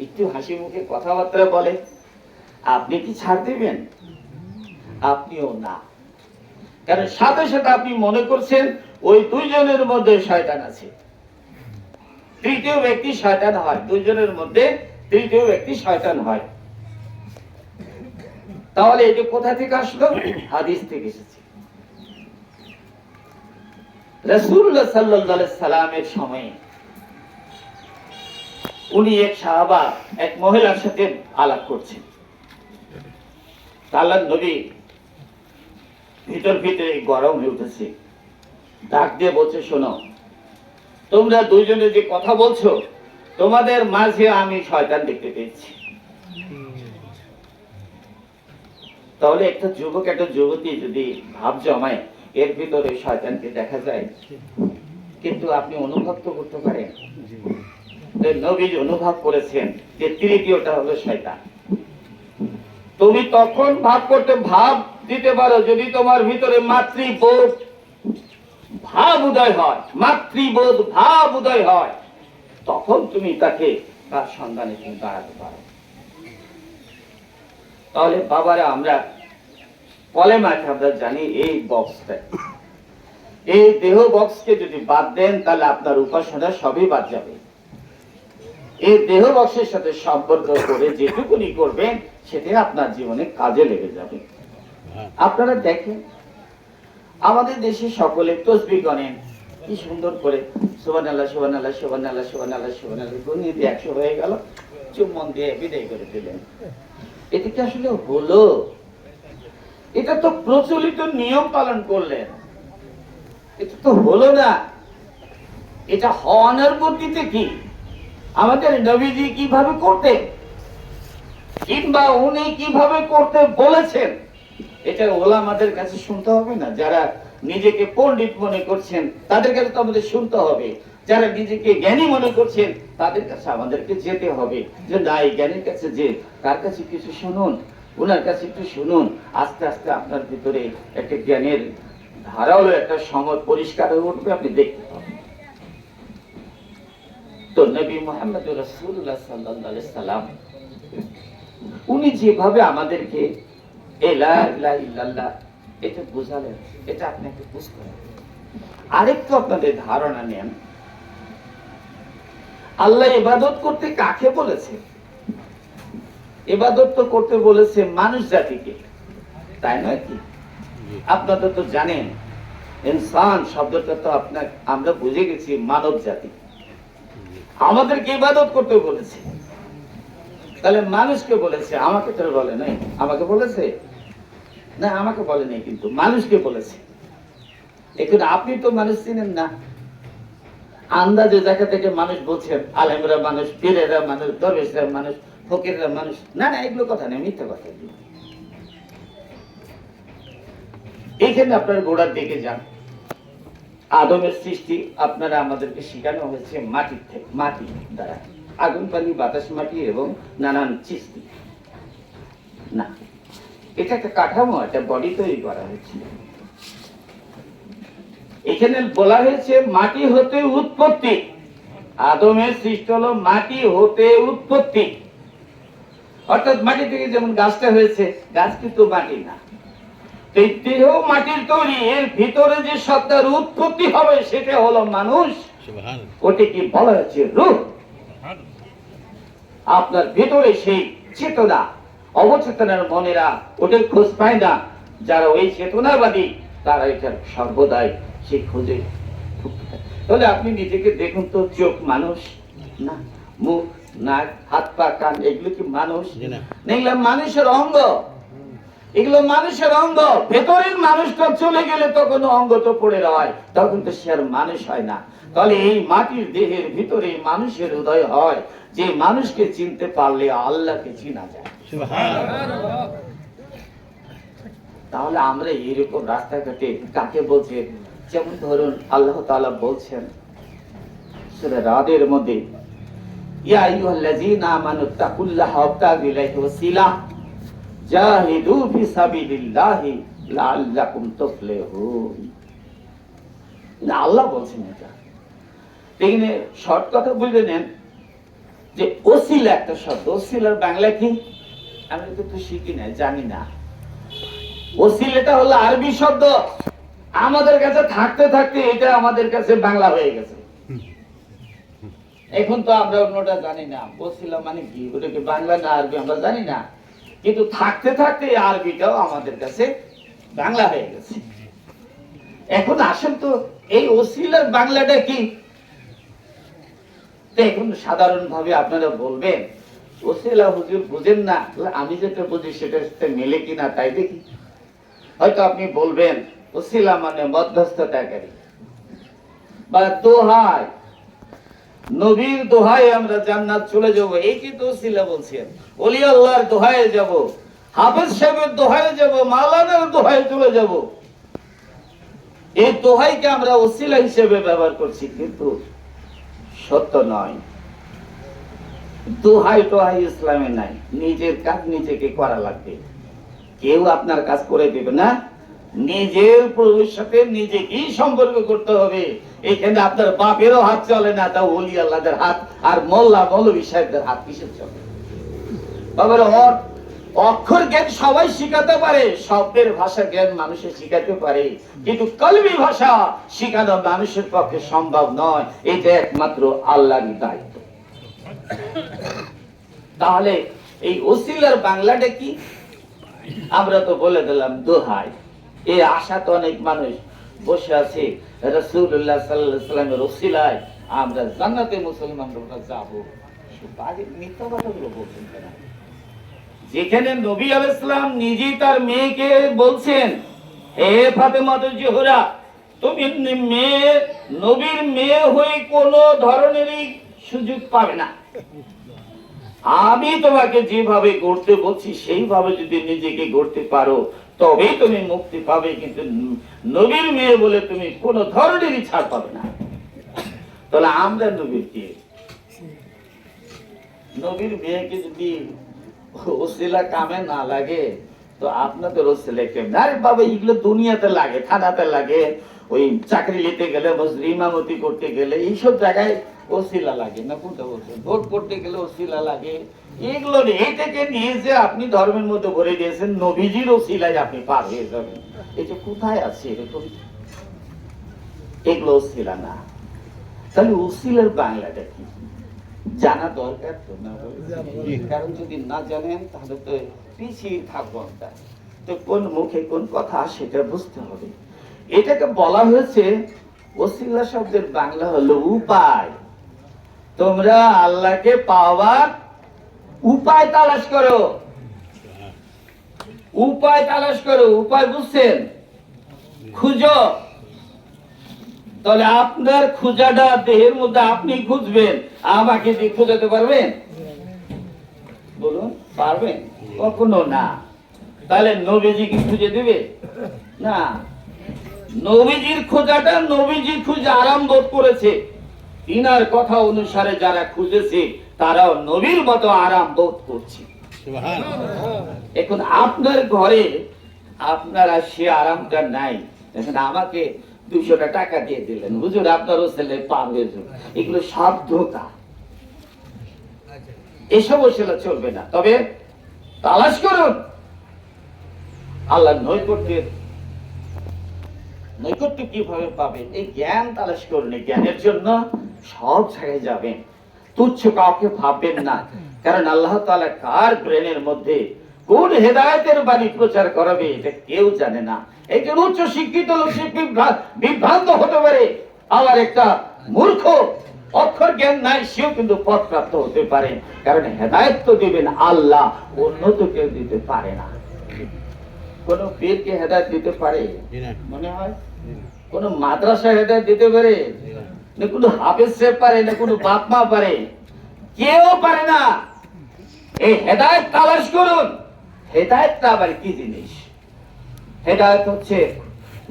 একটু হাসি মুখে কথাবার্তা বলে, আপনি কি ছাড় দেবেন? আপনিও না। কারণ সাথে সাথে আপনি মনে করছেন ওই দুইজনের মধ্যে শয়তান আছে, তৃতীয় ব্যক্তি শয়তান হয়, দুইজনের মধ্যে তৃতীয় ব্যক্তি শয়তান হয়। তাহলে এটা কোথা থেকে আসলো? হাদিস থেকে এসেছে। রাসূলুল্লাহ সাল্লাল্লাহু আলাইহি সাল্লামের সময়ে উনি এক সাহাবা এক মহিলার সাথে আলাপ করছেন। আল্লাহর নবী ভিতর ভিতরে গরম হয়ে উঠেছে, ডাক দিয়ে বলছে, শোনো, তোমরা দুইজনে যে কথা বলছো, তোমাদের মাঝে আমি শয়তান দেখতে পেয়েছি। তাহলে একটা যুবক একটা যুবতী যদি ভাব জমায়, এর ভিতরে শয়তানকে দেখা যায়, কিন্তু আপনি অনুভব তো করতে পারেন। নবী অনুভব করেছেন যে তৃতীয়টা হলো শয়তান। তুমি তখন ভাব করতে, ভাব দিতে পারো যদি তোমার ভিতরে মাতৃবোধ ভাব উদয় হয়, মাতৃবোধ ভাব উদয় হয়, তখন তুমি তাকে তার সন্ধানে তুমি দাঁড়াতে পারো। তাহলে বাবারা, আমরা কলেমাকে আমরা জানি এই বক্সটা, এই দেহ বক্সকে যদি বাদ দেন তাহলে আপনার উপাসনা সবই বাদ যাবে। এই দেহ বক্সের সাথে সম্পর্ক করে যেটুকুনি করবেন সেটা আপনার জীবনে কাজে লেগে যাবে। আপনারা দেখেন আমাদের দেশে সকলে তাসবিহ গণেন, কি সুন্দর করে সুবহানাল্লাহ সুবহানাল্লাহ সুবহানাল্লাহ সুবহানাল্লাহ সুবহানাল্লাহ গুনিয়ে দিয়ে 100 হয়ে গেল, চুম্বন দিয়ে বিদায় করে দিলেন। এটা কি আসলে হলো? এটা তো প্রচলিত নিয়ম পালন করলেন, এটা তো হলো না। এটা হওয়ার গতিতে কি আমাদের নবীজি কিভাবে করতেন, কিংবা উনি কিভাবে করতে বলেছেন, এটা ওলামাদের কাছে শুনতে হবে না? যারা নিজেকে পণ্ডিত মনে করছেন তাদের কাছে তো আমাদের শুনতে হবে। যারা নিজেকে জ্ঞানী মনে করছেন তাদের কাছে আমাদেরকে যেতে হবে, যে না, এই জ্ঞানীর কাছে যে, তার কাছে কিছু শুনুন, ওনার কাছে একটু শুনুন। আস্তে আস্তে আপনার ভিতরে একটা জ্ঞানের ধারালো একটা সময় পরিষ্কার হয়ে উঠবে, আপনি দেখতে পাবেন। তো নবী মুহাম্মদ রাসূলুল্লাহ সাল্লাল্লাহু আলাইহি সাল্লাম উনি যেভাবে আমাদেরকে লা ইলাহা ইল্লাল্লাহ এটা বুঝালেন, এটা আপনাকে বুঝতে হবে। আরেকটু আপনাদের ধারণা নেন, আল্লাহ ইবাদত করতে কাকে বলেছে? ইবাদত তো করতে বলেছে মানুষ জাতিকে, তাই নয় কি? আপনারা তো জানেন ইনসান শব্দটা তো আমরা বুঝে গেছি মানব জাতি, আমাদেরকে ইবাদত করতে বলেছে। তাহলে মানুষকে বলেছে, আমাকে তো বলে নাই। আমাকে বলেছে না, আমাকে বলে নাই, কিন্তু মানুষকে বলেছে। এখন আপনি তো মানুষ চিনেন না, আন্দাজে জায়গা থেকে মানুষ বলছেন, আলেমরা মানুষ, পীরেরা মানুষ, দরবেশরা মানুষ, ফকিররা মানুষ। না না, এগুলো কথা নেই, মিথ্যা কথা। এইখানে আপনার গোড়ার দিকে যান। আদমের সৃষ্টি আপনারা আমাদেরকে শেখানো হয়েছে মাটির থেকে, মাটি দ্বারা, আগুন, পানি, বাতাস, মাটি এবং নানান সৃষ্টি। না, এটা একটা কাঠামো, একটা বডি তৈরি করা হয়েছিল। এখানে বলা হয়েছে মাটি হতে উৎপত্তি, আদমের সৃষ্টি হলো মাটি হতে উৎপত্তি, অর্থাৎ মাটি থেকে যেমন গাছটা হয়েছে, গাছ কিন্তু মাটি না, এই দেহ মাটির তৈরি, এর ভিতরে যে সত্তার উৎপত্তি হবে সেটা হলো মানুষ, ওটি কি বলা হচ্ছে রূহ। আপনার ভিতরে সেই চেতনা, অবচেতনার মনেরা ওটার খোঁজ পায় না, যারা ওই চেতনাবাদী তারা এটা সর্বদাই সে খোঁজে। তাহলে আপনি নিজেকে দেখুন তো, চোখ মানুষ না, মুখ, নাক, হাত পা, কান, এগুলো কি মানুষ? এগুলো মানুষের অঙ্গ, এগুলো মানুষের অঙ্গ। ভেতরের মানুষটা চলে গেলে তখন অঙ্গ তো পড়ে রয়, তখন তো সে আর মানুষ হয় না। তাহলে এই মাটির দেহের ভিতরে মানুষের উদয় হয়, যে মানুষকে চিনতে পারলে আল্লাহকে চিনা যায়। তাহলে আমরা এরকম রাস্তাঘাটে কাকে বলছে? যেমন ধরুন আল্লাহ তাআলা বলছেন সূরা রাদের মধ্যে, ইয়া আইয়ুহাল্লাযীনা আমানুত্তাকুল্লাহা ওয়াবতাগু ইলাইহি ওয়াসিলা জাহিদু ফি সাবিলিল্লাহি লাআল্লাকুম তুফলিহুন। আল্লাহ বলছেন এটা। এখানে শর্ট কথা বুঝে নেন যে ওসিলা একটা শব্দ, ওসিলার বাংলা কি আমি তো শিখি না, জানি না। ওসিলাটা হলো আরবি শব্দ, আমাদের কাছে থাকতে থাকতে এটা আমাদের কাছে বাংলা হয়ে গেছে। এখন তো আমরা অন্যটা জানি না, ওসিলা মানে কি, ওটা কি বাংলা না আরবি আমরা জানি না, কিন্তু থাকতে থাকতে আরবিটাও আমাদের কাছে বাংলা হয়ে গেছে। এখন আসেন তো এই ওসিলার বাংলাটা কি? এখন সাধারণ ভাবে আপনারা বলবেন ওসিলা হুজুর বুঝেন না, আমি যেটা বুঝি সেটা মেলে কিনা তাই দেখি। হয়তো আপনি বলবেন ওসিলা মানে মধ্যস্থতাকারী বা দোহাই, নবীর দোহাই আমরা জান্নাত চলে যাব, এই কি তো ওসিলা বলছেন? ওলি আল্লাহর দোহায়ে যাব, হাফেজ সাহেবের দোহায়ে যাব, মাওলানার দোহায়ে চলে যাব, এই দোহাইকে আমরা ওসিলা হিসেবে ব্যবহার করছি, কিন্তু সত্য নয়। দোহাই টোহাই ইসলামে নাই, নিজের কাজ নিজেকে করা লাগবে, কেউ আপনার কাজ করে দেবে না, নিজের প্রভুর সাথে নিজেকেই সম্পর্ক করতে হবে। এখানে আপনার বাপেরও হাত চলে না, তা ওলি আল্লাহদের হাত আর মোল্লা মৌলভী সাহেবদের হাত কিসের চলে? বাবার অক্ষর জ্ঞান সবাই শিখাতে পারে, শব্দের ভাষা জ্ঞান মানুষের শিখাতে পারে, কিন্তু কলবি ভাষা শিখানো মানুষের পক্ষে সম্ভব নয়, এটা একমাত্র আল্লাহরই দায়িত্ব। তাহলে এই ওসিলার বাংলাটা কি? আমরা তো বলে দিলাম দোহাই। এই আশা তো অনেক মানুষ বসে আছে, রাসূলুল্লাহ সাল্লাল্লাহু আলাইহি ওয়াসাল্লামের ওসিলায় আমরা জান্নাতে মুসলমানরা যাব। বাজে মিথ্যা কথাগুলো বলছেন কেন? যেখানে নবী আলাইহিস সালাম নিজেই তার মেয়েকে বলছেন, হে ফাতেমা জোহরা, তুমি মেয়ে, নবীর মেয়ে হয়ে কোনো ধরনেরই সুযোগ পাবে না, আমি তোমাকে যেভাবে গড়তে বলছি সেইভাবে যদি নিজেকে গড়তে পারো তবেই তুমি মুক্তি পাবে, কিন্তু নবীর মেয়ে বলে তুমি কোন ধরনেরই ছাড় পাবে না। তাহলে আমরা নবীর কে? নবীর মেয়েকে যদি ওসিলা কামে না লাগে তো আপনাদের ওসিলা কেমন? আরে বাবা, এগুলো দুনিয়াতে লাগে, থানাতে লাগে, ওই চাকরি নিতে গেলে, ইমামতি করতে গেলে, এইসব জায়গায় ওসিলা লাগে না। কোনটা বলছেন? ভোট করতে গেলে ওসিলা লাগে। এগুলো এইটাকে নিয়ে যে আপনি ধর্মের মধ্যে ভরে দিয়েছেন, নবীজির ওসিলায় আপনি পার হয়ে যাবেন, এটা কোথায় আছে এরকম? এগুলো ওসিলা না। তাহলে ওসিলার বাংলাটা কি জানা দরকার তো না, কারণ যদি না জানেন তাহলে তো পিছিয়ে থাকবো আমরা। তো কোন মুখে কোন কথা সেটা বুঝতে হবে। এটাকে বলা হয়েছে ওসিলা শব্দের বাংলা হলো উপায়। তোমরা আল্লাহকে পাওয়ার উপায় তালাশ করো, উপায় তালাশ করো, উপায় বুঝছেন? খুঁজো। তাহলে আপনার খুঁজাটা দেহের মধ্যে আপনি খুঁজবেন, আমাকে দিয়ে খুঁজাতে পারবেন? বলুন, পারবেন? কখনো না। তাহলে নবীজি কি খুঁজে দিবে? না। নবীজির খোঁজাটা নবীজি খুঁজে আরাম বোধ করেছে, তিনার কথা অনুসারে যারা খুঁজেছে তারাও নবীর মতো আরাম বোধ করছে। এখন আপনার ঘরে আপনারা সে আরামটা নাই। এখন আমাকে 200 টাকা দিয়ে দিলেন, হুজুর আপনারও ছেলে পাবে। এগুলো সব ধোঁকা, এসব ছেলে চলবে না। তবে তালাশ করুন আল্লাহ নৈকট্য কিভাবে পাবেন, এই জ্ঞান তালাশ করুন। জ্ঞানের জন্য সব জায়গায় যাবেন, তুচ্ছ কাউকে ভাববেন না। কারণ আল্লাহ তাআলা কার ব্রেনের মধ্যে কোন হেদায়েতের বাণী প্রচার করাবে এটা কেউ জানে না। একজন উচ্চ শিক্ষিত লোক বিভ্রান্ত হতে পারে, আবার একটা মূর্খ অক্ষর জ্ঞান নাই সেও কিন্তু পথপ্রাপ্ত হতে পারে। কারণ হেদায়েত তো দিবেন আল্লাহ, অন্য তো কেউ দিতে পারে না। কোন পীরকে হেদায়েত দিতে পারে মনে হয়? কোন মাদ্রাসা হেদায়েত দিতে পারে না? কোন হাফেজ সাহেব পারে না? কোন বাপ মা পারে? কেউ পারে না। এই হেদায়েত তালাশ করুন। হেদায়েতটা আবার কি জিনিস? হেদায়েত হচ্ছে,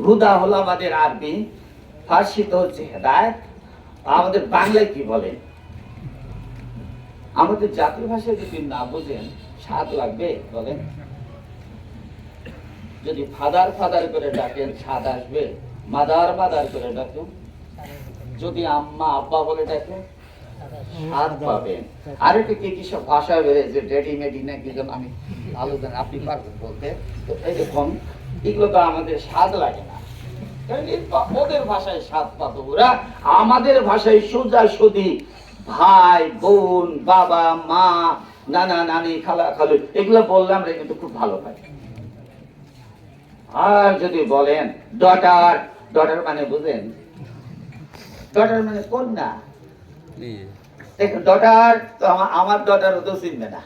হুদা হলো আমাদের আরবি, ফার্সিতে হচ্ছে হেদায়েত। আমাদের বাংলায় কি বলেন? আমাদের জাতীয় ভাষায় যদি না বুঝেন স্বাদ লাগবে বলেন? যদি ফাদার ফাদার করে ডাকেন স্বাদ আসবে? মাদার মাদার করে ডাকেন, যদি আম্মা আব্বা বলে ডাকেন স্বাদ পাবেন। আর একটা কি সব ভাষা বেড়েছে, ডেডি মেডি না কি যেন, আমি ভালো জানি, আপনি পারবেন বলতে। তো এরকম এগুলো তো আমাদের স্বাদ লাগে না, ওদের ভাষায় স্বাদ পাবো। ওরা আমাদের ভাষায় সোজা সুদি ভাই বোন বাবা মা নানা নানি খালা খালু এগুলো বললে আমরা কিন্তু খুব ভালো পাই। আর যদি বলেন ডটার, ডটার মানে বুঝেন? ডটার মানে কন্যা। দেখুন ডটার তো আমার ডটার তো চিনবে না,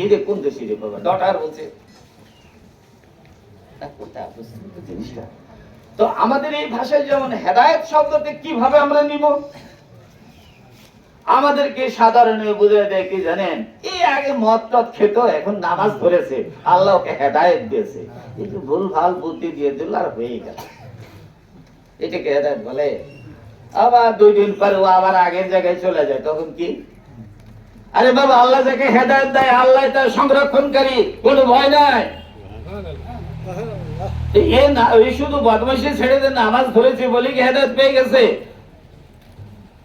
এদের কোন দেশি রে বাবা ডটার বলছে। জিনিসটা তো আমাদের এই ভাষায় যেমন হেদায়েত শব্দটি কিভাবে আমরা নিব, আমাদেরকে সাধারণ বুঝে দেয় কি জানেন? এই আগে মদ টদ খেত, এখন নামাজ ধরেছে, আল্লাহ ওকে হেদায়েত দিয়েছে। একটু ভুল ভাল বুদ্ধি দিয়ে দিল আর হয়ে গেল, এটাকে হেদায়েত বলে? আবার 2 দিন পরে ও আবার আগের জায়গায় চলে যায়, তখন কি? আরে বাবা, আল্লাহ যাকে হেদায়েত দেয় আল্লাহ তার সংরক্ষণকারী, কোনো ভয় নাই। শুধু বদমাইশি ছেড়ে দেন, নামাজ ধরেছে বলে কি হেদায়েত পেয়ে গেছে?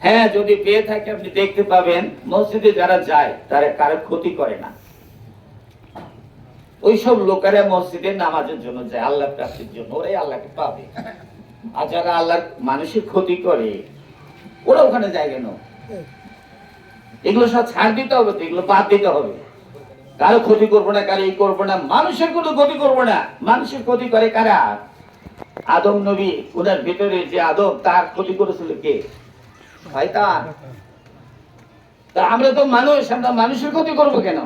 হ্যাঁ, যদি পেয়ে থাকে আপনি দেখতে পাবেন মসজিদে যারা যায় তারা কারো ক্ষতি করে না। ওইসব লোকেরা মসজিদে নামাজের জন্য যায়, আল্লাহ প্রাপ্তির জন্য, ওরাই আল্লাহকে পাবে। আর যারা আল্লাহ মানুষের ক্ষতি করে ওরা ওখানে যায় কেন? এগুলো সব ছাড় দিতে হবে, এগুলো বাদ দিতে হবে। কারো ক্ষতি করবো না, কারো এই করবো না, মানুষের কোনো ক্ষতি করবো না। মানুষের ক্ষতি করে কারা? আদম নবী, ওনার ভিতরে যে আদম, তার ক্ষতি করেছিল কে? শয়তান। তা আমরা তো মানুষ, আমরা মানুষের ক্ষতি করবো কেন?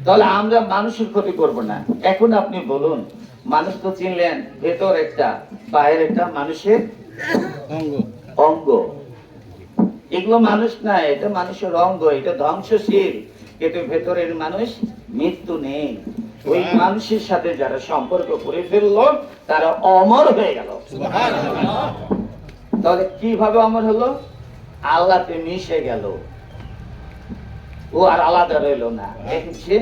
তাহলে আমরা মানুষের ক্ষতি করবো না। এখন আপনি বলুন, মানুষ তো চিনলেন ভেতর একটা বাইরের একটা মানুষের অঙ্গ। এগুলো মানুষ না, এটা মানুষের অঙ্গ, এটা ধ্বংসশীল, কিন্তু ভেতরের মানুষ মৃত্যু নেই। ওই মানুষের সাথে যারা সম্পর্ক করে ফেললো তারা অমর হয়ে গেল। তাহলে কিভাবে অমর হলো? আল্লাহতে মিশে গেল, ও আর আলাদা রইল না। দেখছি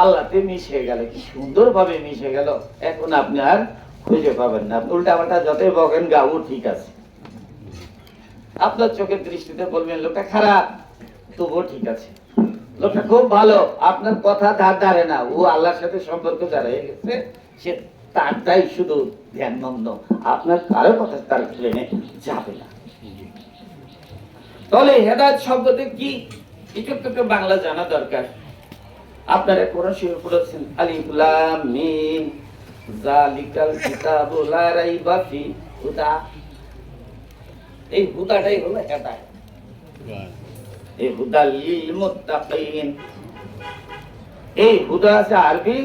আল্লাহতে মিশে গেল, কি সুন্দর ভাবে মিশে গেল। এখন আপনি আর খুঁজে পাবেন না। উল্টা পাল্টা যতই বকেন গা, ও ঠিক আছে। আপনার চোখের দৃষ্টিতে বলবেন লোকটা খারাপ, তবুও ঠিক আছে। লোকটা খুব ভালো, আপনার কথা ধার ধারে না। ও আল্লাহর সাথে সম্পর্ক যারা হয়ে গেছে সে তারটাই শুধু ধ্যানমগ্ন, আপনার কারো কথা তার ট্রেনে যাবে না। তাহলে হেদায়েত শব্দটি কি একটু বাংলা জানা দরকার। আপনারা কোরআন শরীফ পড়েছেন, আলিফ লাম মিম যালিকাল কিতাবু লা রাইবা ফি হুদা। এই হুদাটাই হলো হেদায়েত। এই হুদা লিল মুত্তাকিন। এই হুদা আছে আরবি,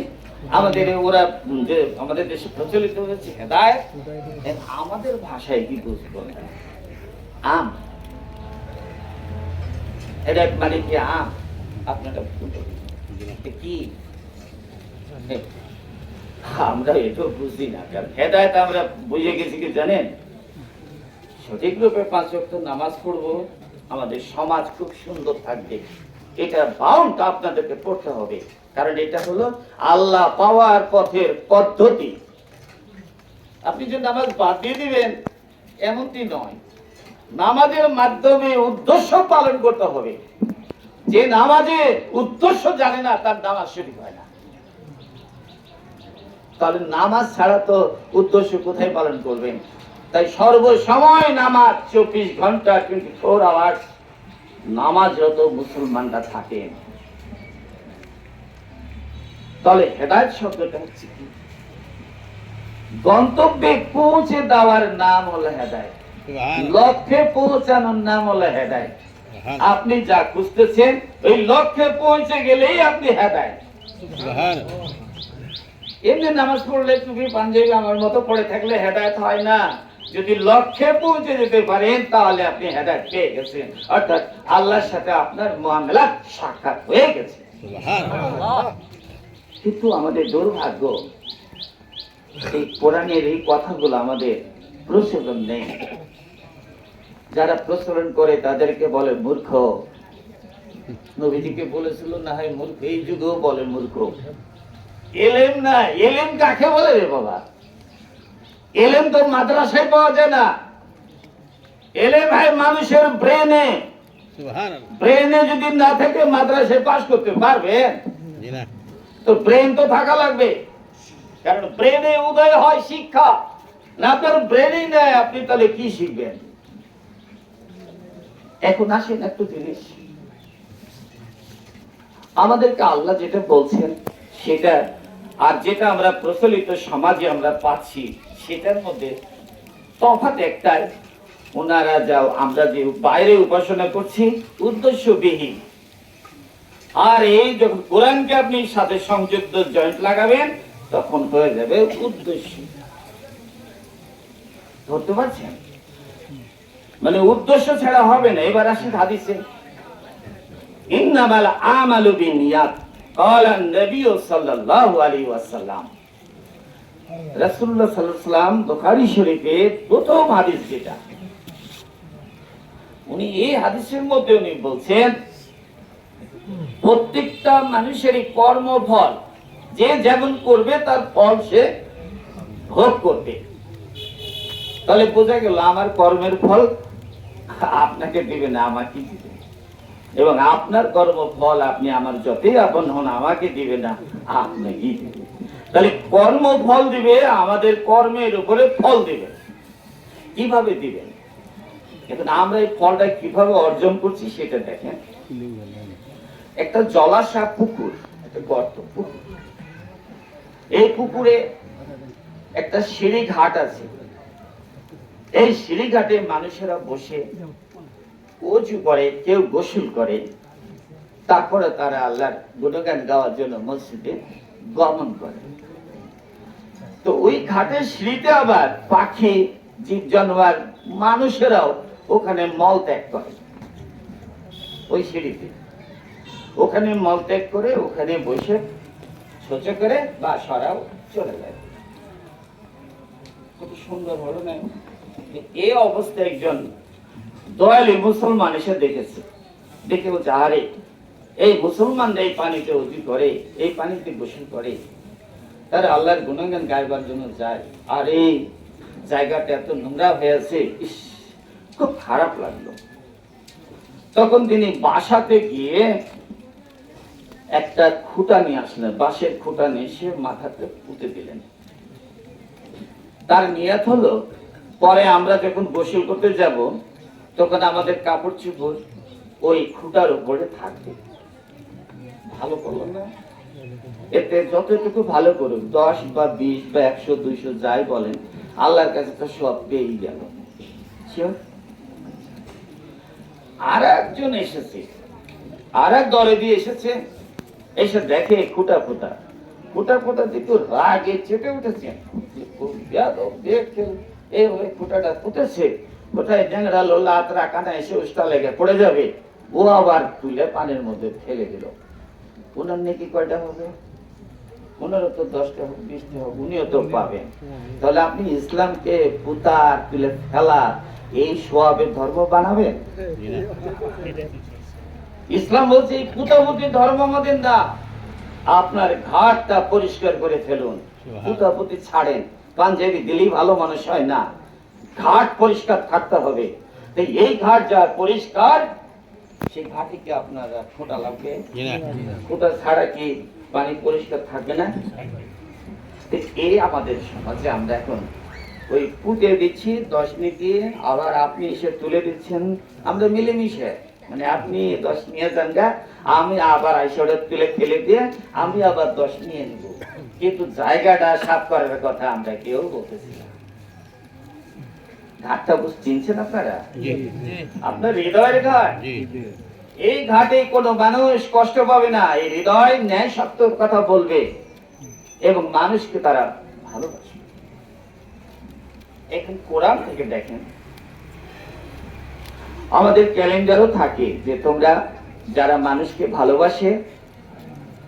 আমাদের ওরা যে আমাদের দেশে প্রচলিত হয়েছে হেদায়েত। আমাদের ভাষায় কি বুঝবো? আম। হেদায়েত মানে কি? আম। আপনারা কি? আমরা এটাও বুঝি না। কারণ হেদায়েত আমরা বুঝে গেছি কি জানেন? সঠিক রূপে 5 ওয়াক্ত নামাজ পড়বো, আমাদের সমাজ খুব সুন্দর থাকবে। এটা বাউন্ড আপনাদেরকে পড়তে হবে, কারণ এটা হলো আল্লাহ পাওয়ার পথের পদ্ধতি। আপনি যে নামাজ বাদ দিয়ে দিবেন এমনটি নয়, নামাজের মাধ্যমে উদ্দেশ্য পালন করতে হবে। যে নামাজে উদ্দেশ্য জানে না তার নামাজ সঠিক হয় না। তাহলে নামাজ ছাড়া তো উদ্দেশ্য কোথায় পালন করবেন? তাই সর্বসময় নামাজ, 24 ঘন্টা 24 আওয়ার্স নামাজরত মুসলমানরা থাকেন। তাহলে হেদায়েত শব্দটা হচ্ছে কি? গন্তব্যে পৌঁছে দেওয়ার নাম হলো হেদায়েত, লক্ষ্যে পৌঁছানোর নাম হলো হেদায়েত। আপনি যা খুঁজতেছেন ওই লক্ষ্যে পৌঁছে গেলেই আপনি হেদায়েত। এমনি নামাজ পড়লে টুপি পাঞ্জাবি আমার মতো পড়ে থাকলে হেদায়েত হয় না। যদি লক্ষ্যে পৌঁছে যেতে পারেন তাহলে আপনি হেদায়েত পেয়ে গেছেন, অর্থাৎ আল্লাহর সাথে আপনার মুআমালা সাক্ষাৎ হয়ে গেছে। কিন্তু আমাদের দুর্ভাগ্য, এই কোরআনের এই কথাগুলো আমাদের প্রচলন নেই। যারা প্রচলন করে তাদেরকে বলে মূর্খ। নবীজিকে বলেছিল না হয় মূর্খ, এই যুগেও বলে মূর্খ। এলেম না, এলেম কাকে বলে রে বাবা? এলেম তো মাদ্রাসায় পাওয়া যায় না। এলেম হয় মানুষের ব্রেনে। ব্রেনে যদি না থাকে মাদ্রাসায় পাস করতে পারবেন? তো ব্রেন তো থাকা লাগবে, কারণ ব্রেনে উদয় হয় শিক্ষা। না আপনার ব্রেনই নেই, আপনি তাহলে কি শিখবেন? এখন আসেন একটু জিনিস, আমাদেরকে আল্লাহ যেটা বলছেন সেটা আর যেটা আমরা প্রচলিত সমাজে আমরা পাচ্ছি সেটার মধ্যে তফাৎ একটাই, ওনারা যাও আমরা যে বাইরে উপাসনা করছি উদ্দেশ্যবিহীন। আর এই যখন কোরআনকে আপনি সাথে সংযুক্ত জয়েন্ট লাগাবেন তখন হয়ে যাবে উদ্দেশ্য। ধরতে পারছেন? মানে উদ্দেশ্য ছাড়া হবে না। এবার আসি হাদিসে, ইন্নামাল আমালু বিনিয়াত ক্বালা নবী সাল্লাল্লাহু আলাইহি ওয়াসাল্লাম। রাসূলুল্লাহ সাল্লাল্লাহু আলাইহি ওয়াসাল্লাম বুখারী শরীফে প্রথম হাদিস যেটা, উনি এই হাদিসের মধ্যে উনি বলছেন প্রত্যেকটা মানুষেরই কর্মফল যে যেমন করবে তার ফল সে ভোগ করবে। তাহলে বোঝা গেল আমার কর্মের ফল আপনাকে দিবে না, আমাকে দিবে, এবং আপনার কর্মফল আপনি আমার যতই আপন হন আমাকে দিবে না, আপনাকে দিবে। তাহলে কর্মফল দিবে, আমাদের কর্মের উপরে ফল দিবে। কিভাবে দিবেন? এখন আমরা এই ফলটা কিভাবে অর্জন করছি সেটা দেখেন। একটা জলাশয় পুকুর, একটা গর্ত পুকুর, এই পুকুরে একটা সিঁড়ি ঘাট আছে। এই সিঁড়ি ঘাটে মানুষেরা বসে ওযু করে, কেউ গোসল করে, তারপরে তারা আল্লাহর গুণগান গাওয়ার জন্য মসজিদে গমন করে। তো ওই ঘাটের সিঁড়িতে আবার পাখি, জীব জানোয়ার, মানুষেরাও ওখানে মল ত্যাগ করে। ওই সিঁড়িতে ওখানে মল ত্যাগ করে ওখানে বসে শৌচ করে বা সরাও চলে যায়। খুব সুন্দর হলো না? এই অবস্থায় একজন দয়ালু মুসলমান এসে দেখেছে, দেখে বলছে আরে এই মুসলমানরা এই পানিতে ওযু করে, এই পানিতে গোসল করে, তারা আল্লাহর গুণগান গাইবার জন্য যায়, আর এই জায়গাটা এত নোংরা হয়ে আছে, খুব খারাপ লাগলো। তখন তিনি বাসাতে গিয়ে একটা খুঁটা নিয়ে আসলেন, বাঁশের খুঁটা নিয়ে এসে মাথাতে পুঁতে দিলেন। তার নিয়ত হলো পরে আমরা যখন গোসল করতে যাব তখন আমাদের কাপড় চোপড় ওই খুঁটার উপরে থাকবে। ভালো করলো না? এতে যতটুকু ভালো করুক, 10 বা 20 বা 100 200 যাই বলেন, আল্লাহর কাছে তো সব পেয়েই গেল। আর একজন এসেছে, আর এক দলে দিয়ে এসেছে, এসে দেখে খুঁটা ফোটা, খুঁটা ফোটা দিকে রাগে চেপে উঠেছে। খুঁটাটা পুঁতেছে, কোথায় ডেংরা লোলা আতরা কানা এসে উষ্টা লেগে পড়ে যাবে, ও আবার তুলে পানির মধ্যে ফেলে দিল। ওনার নেকি কয়টা হবে? ওনারও তো 10টা হোক 20টা হোক, উনিও তো পাবেন। তাহলে আপনি ইসলামকে পুতা তুলে ফেলা এই সওয়াবের ধর্ম বানাবেন? ইসলাম বলছে এই পুতাপুতি ধর্ম আমাদের না, আপনার ঘাটটা পরিষ্কার করে ফেলুন, পুতাপুতি ছাড়েন, পাঞ্জাবি দিলেই ভালো মানুষ হয় না, ঘাট পরিষ্কার থাকতে হবে। তো এই ঘাট যা পরিষ্কার, সেই ঘাটে কি আপনার ফোঁটা লাগবে? ফোঁটা ছাড়া কি পানি পরিষ্কার থাকবে না? এই আমাদের সমাজে আমরা এখন ওই পুঁতে দিচ্ছি 10 মিনিট দিয়ে, আবার আপনি এসে তুলে দিচ্ছেন, আমরা মিলেমিশে, মানে আপনি 10 নিয়ে যান গা, আমি আবার আইসা ওটা তুলে ফেলে দিয়ে আমি আবার 10 নিয়ে নিব, কিন্তু জায়গাটা সাফ করার কথা আমরা কেউ বলতেছি না। ঘাটটা চিনছেন আপনারা? আপনার হৃদয়ের ঘাট। এই ঘাটে কোনো মানুষ কষ্ট পাবে না, এই হৃদয় ন্যায় সত্য কথা বলবে এবং মানুষকে তারা ভালোবাসবে। এখন কোরআন থেকে দেখেন, আমাদের ক্যালেন্ডারও থাকে যে তোমরা যারা মানুষকে ভালোবাসে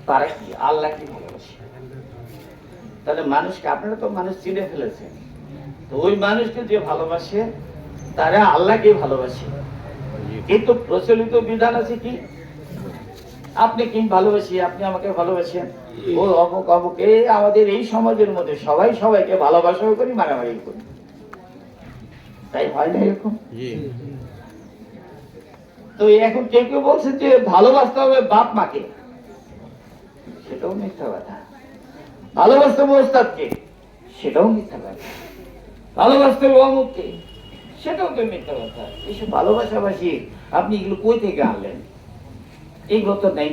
তারা কি আল্লাহকে ভালোবাসে। তাহলে মানুষকে, আপনারা তো মানুষ চিনে ফেলেছেন, তো ওই মানুষকে যে ভালোবাসে তারা আল্লাহকে ভালোবাসে। কিন্তু প্রচলিত বিধান আছে কি, আপনি কি ভালোবাসি, আপনি আমাকে ভালোবাসেন, ও অমুক অমুক। আমাদের এই সমাজের মধ্যে সবাই সবাইকে ভালোবাসাও করি, মারামারি করি, তাই হয় না এরকম? তো এখন কেউ কেউ বলছেন যে ভালোবাসতে হবে বাপ মাকে, সেটাও মিথ্যা কথা। ভালোবাসতে হবে ওস্তাদকে, সেটাও মিথ্যা কথা। ভালোবাসতে হবে অমুককে, সেটাও তো মিথ্যা কথা। এইসব ভালোবাসাবাসি আপনি এগুলো কই থেকে আনলেন? এইগুলো তো নেই।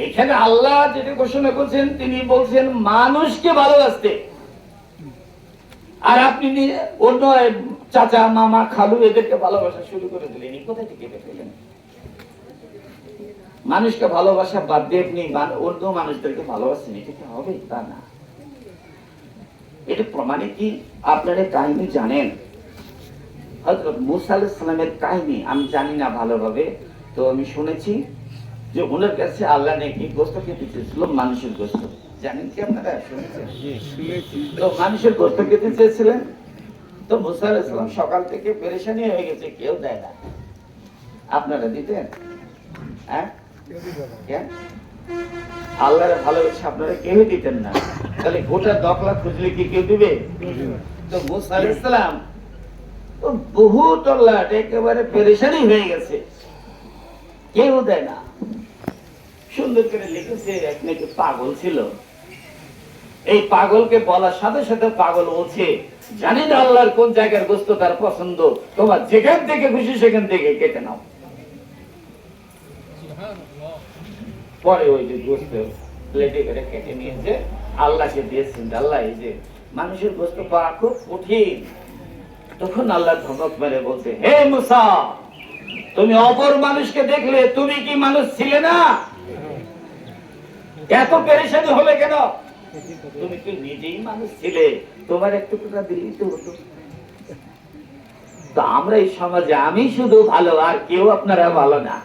এখানে আল্লাহ যেটা ঘোষণা করছেন, তিনি বলছেন মানুষকে ভালোবাসতে, আর আপনি অন্য চাচা মামা খালু এদেরকে ভালোবাসা শুরু করে দিলেন। এই কোথা থেকে পেলেন? মানুষকে ভালোবাসা বাদ দিয়ে আপনি অন্য মানুষদেরকে ভালোবাসেন, এটা কি হবে? তা না। এটা প্রমাণে কি আপনারা কাহিনী জানেন? হযরত মুসা আলাইহিস সালামের কাহিনী আমি জানি না ভালোভাবে, তো আমি শুনেছি যে ওনার কাছে আল্লাহ নাকি গোশত খেতে চেয়েছিল, মানুষের গোশত। জানেন কি আপনারা? শুনেছেন? তো মানুষের গোশত খেতে চেয়েছিলেন, তো মুসা আলাইহিস সালাম সকাল থেকে পেরেশানি হয়ে গেছে, কেউ দেয় না। আপনারা দিতেন? হ্যাঁ, আল্লাহর ভালোবাসা আপনারা কেউ দিতেন না, তাহলে গোটা দকলা খুঁজলে কি কেউ দিবে? তো মুসা আলাইহিস সালাম তো বহু তল্লাট, একেবারে পেরেশানি হয়ে গেছে, কেউ দেয় না। সুন্দর করে লিখেছে, এক নাকি পাগল ছিল, এই পাগলকে বলার সাথে সাথে পাগল বলছে, জানি না আল্লাহর কোন জায়গার গোশত তার পছন্দ, তোমার যেখান থেকে খুশি সেখান থেকে কেটে নাও। পরে ওই যে গোশত প্লেটে করে কেটে নিয়েছে, আল্লাহকে দিয়েছেন। আল্লাহ, এই যে মানুষের গোশত পাওয়া খুব কঠিন। তখন আল্লাহ ধমক মেরে বলতে, হে মুসা, তুমি অপর মানুষকে দেখলে তুমি কি মানুষ ছিলে না? এত পেরেশানি হলে কেন? তুমি কি নিজেই মানুষ ছিলে, তোমার একটু টুকরা দিলেই তো হতো। তো আমরা এই সমাজে আমি শুধু ভালো আর কেউ আপনারা ভালো না,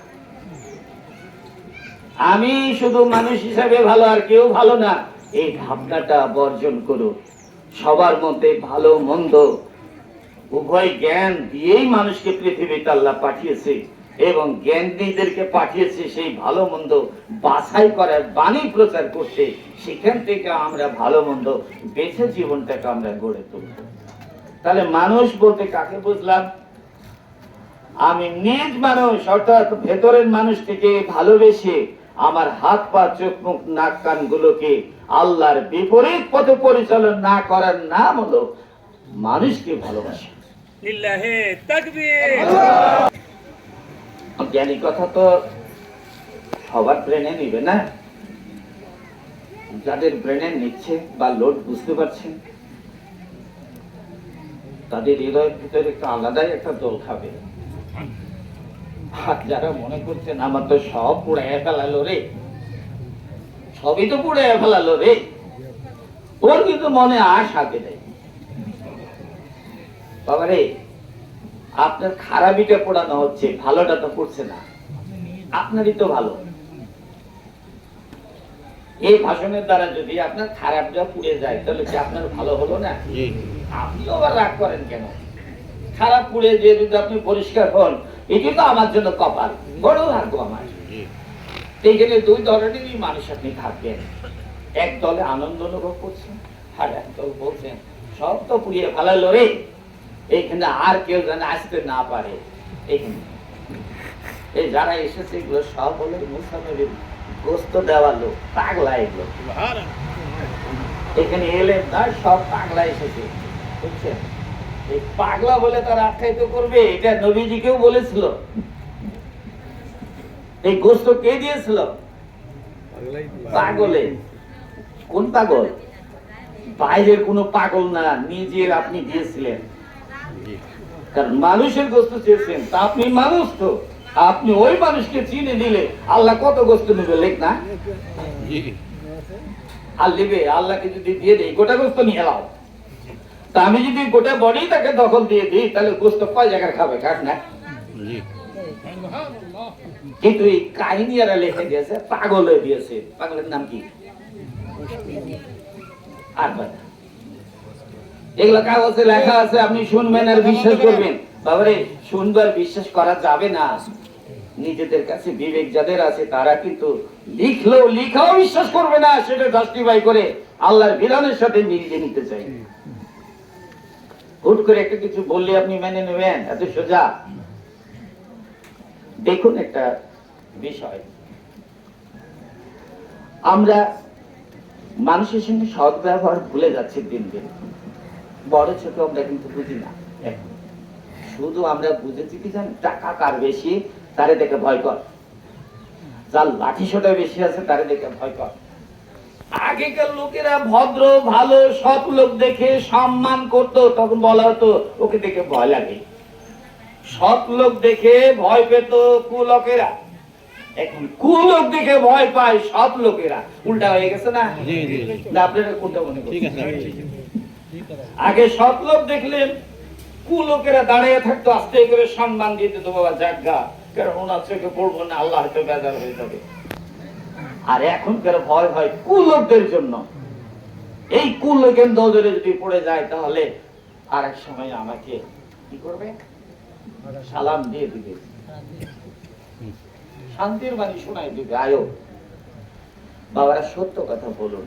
আমি শুধু মানুষ হিসাবে ভালো আর কেউ ভালো না, এই ভাবনাটা বর্জন করো। সবার মধ্যে ভালো মন্দ উভয় জ্ঞান দিয়েই মানুষকে পৃথিবীতে আল্লাহ পাঠিয়েছে, এবং জ্ঞানীদেরকে পাঠিয়েছে সেই ভালো মন্দ বাছাই করার বাণী প্রচার করতে। সেখান থেকে আমরা ভালো মন্দ বেছে জীবনটাকে আমরা গড়ে তুলব। তাহলে মানুষ বলতে কাকে বুঝলাম? আমি নিজ মানুষ, অর্থাৎ ভেতরের মানুষটিকে ভালোবেসে আমার হাত পা চোখ মুখ নাক কান গুলোকে আল্লাহর বিপরীত পথে পরিচালনা না করার নাম হলো মানুষকে ভালোবাসা। লিল্লাহি তাকবীর। জ্ঞানী কথা তো সবার ব্রেনে নিবে না, যাদের ব্রেনে নিচ্ছে বা লোড বুঝতে পারছেন, তাদের হৃদয়ের ভিতরে একটা আলাদাই একটা দোল খাবে। আর যারা মনে করছেন আমার তো সব পুড়াইয়া ফেলালো রে, সবই তো পুড়াইয়া ফেলালো রে, ওর কিন্তু মনে আশ হাতে নেই। বাবা রে, আপনার খারাপিটা পোড়ানো হচ্ছে, ভালোটা তো পড়ছে না, আপনারই তো ভালো। এই ভাষণের দ্বারা যদি আপনার খারাপটা পুড়ে যায়, তাহলে কি আপনার ভালো হলো না? আপনিও আবার রাগ করেন কেন? খারাপ পুড়ে যে যদি আপনি পরিষ্কার হন, এটি তো আমার জন্য কপাল, বড় ভাগ্য আমার। এইখানে দুই ধরনেরই মানুষ আপনি থাকবেন। এক দলে আনন্দ অনুভব করছেন, আর একদল বলছেন সব তো পুড়িয়ে ফেলালো রে, এইখানে আর কেউ যেন আসতে না পারে। এইখানে এই যারা এসেছে এগুলো সব হলো মুসা নবীর গোস্ত দেওয়া লোক, পাগলা এগুলো। এখানে এলে না সব পাগলা এসেছে, বুঝছেন? এই পাগলা বলে তারা আখ্যায়িত করবে, এটা নবীজিকেও বলেছিল। এই গোস্ত কে দিয়েছিল? পাগলে। কোন পাগল? বাইরের কোন পাগল না, নিজের আপনি দিয়েছিলেন। কারণ মানুষের গোস্ত চেয়েছেন, তা আপনি মানুষ তো, আপনি ওই মানুষকে চিনে দিলে আল্লাহ কত গোস্ত নেবে লেখ না? আর নেবে আল্লাহকে যদি দিয়ে দেয় গোটা গোস্ত নিয়ে এলাও, তা আমি যদি গোটা বডি তাকে দখল দিয়ে দিই তাহলে গোস্ত কয় জায়গায় খাবে, খাক না? কিন্তু এই কাহিনী এরা লিখে দিয়েছে, পাগল হয়ে দিয়েছে। পাগলের নাম কি? আর এগুলো কাগজে লেখা আছে, আপনি শুনবেন আর বিশ্বাস করবেন। বাবারে শুনবার বিশ্বাস করা যাবে না। নিজেদের কাছে বিবেক যাদের আছে তারা কিন্তু লিখাও বিশ্বাস করবে না, সেটা জাস্টিফাই করে আল্লাহর বিধানের সাথে মিলিয়ে নিতে চাই। হুট করে একটা কিছু বললে আপনি মেনে নেবেন এত সোজা? দেখুন একটা বিষয়, আমরা মানুষের সঙ্গে সৎ ব্যবহার ভুলে যাচ্ছি দিন দিন। বড় ছোট আমরা কিন্তু বুঝি না। শুধু আমরা বুঝেছি কি জানি, টাকা কার বেশি তারে দেখে ভয় কর, যার লাঠি সোটা বেশি আছে তারে দেখে ভয় কর। আগেকার লোকেরা ভদ্র ভালো সৎ লোক দেখে সম্মান করতো, তখন বলা হতো ওকে দেখে ভয় লাগে। সৎ লোক দেখে ভয় পেত কুলোকেরা, এখন কুলোক দেখে ভয় পায় সৎ লোকেরা। উল্টা হয়ে গেছে না? আপনারা কোনটা মনে করছেন? আগে সৎ লোক দেখলেন কুলোকেরা দাঁড়িয়ে থাকতো, আস্তে করে সম্মান দিয়ে দিত, বাবা জাগা, কারণ ওনার চোখে পড়বো না, আল্লাহ হয়তো বেজার হয়ে যাবে। আর এখনকার ভয় হয় কুলোকদের জন্য। এই কুলোকের নজরে যদি পড়ে যায় তাহলে আর এক সময় আমাকে কি করবে? সালাম দিয়ে দিবে, শান্তির বাণী শোনাই দিবে। আয়ো বাবারা, সত্য কথা বলুন।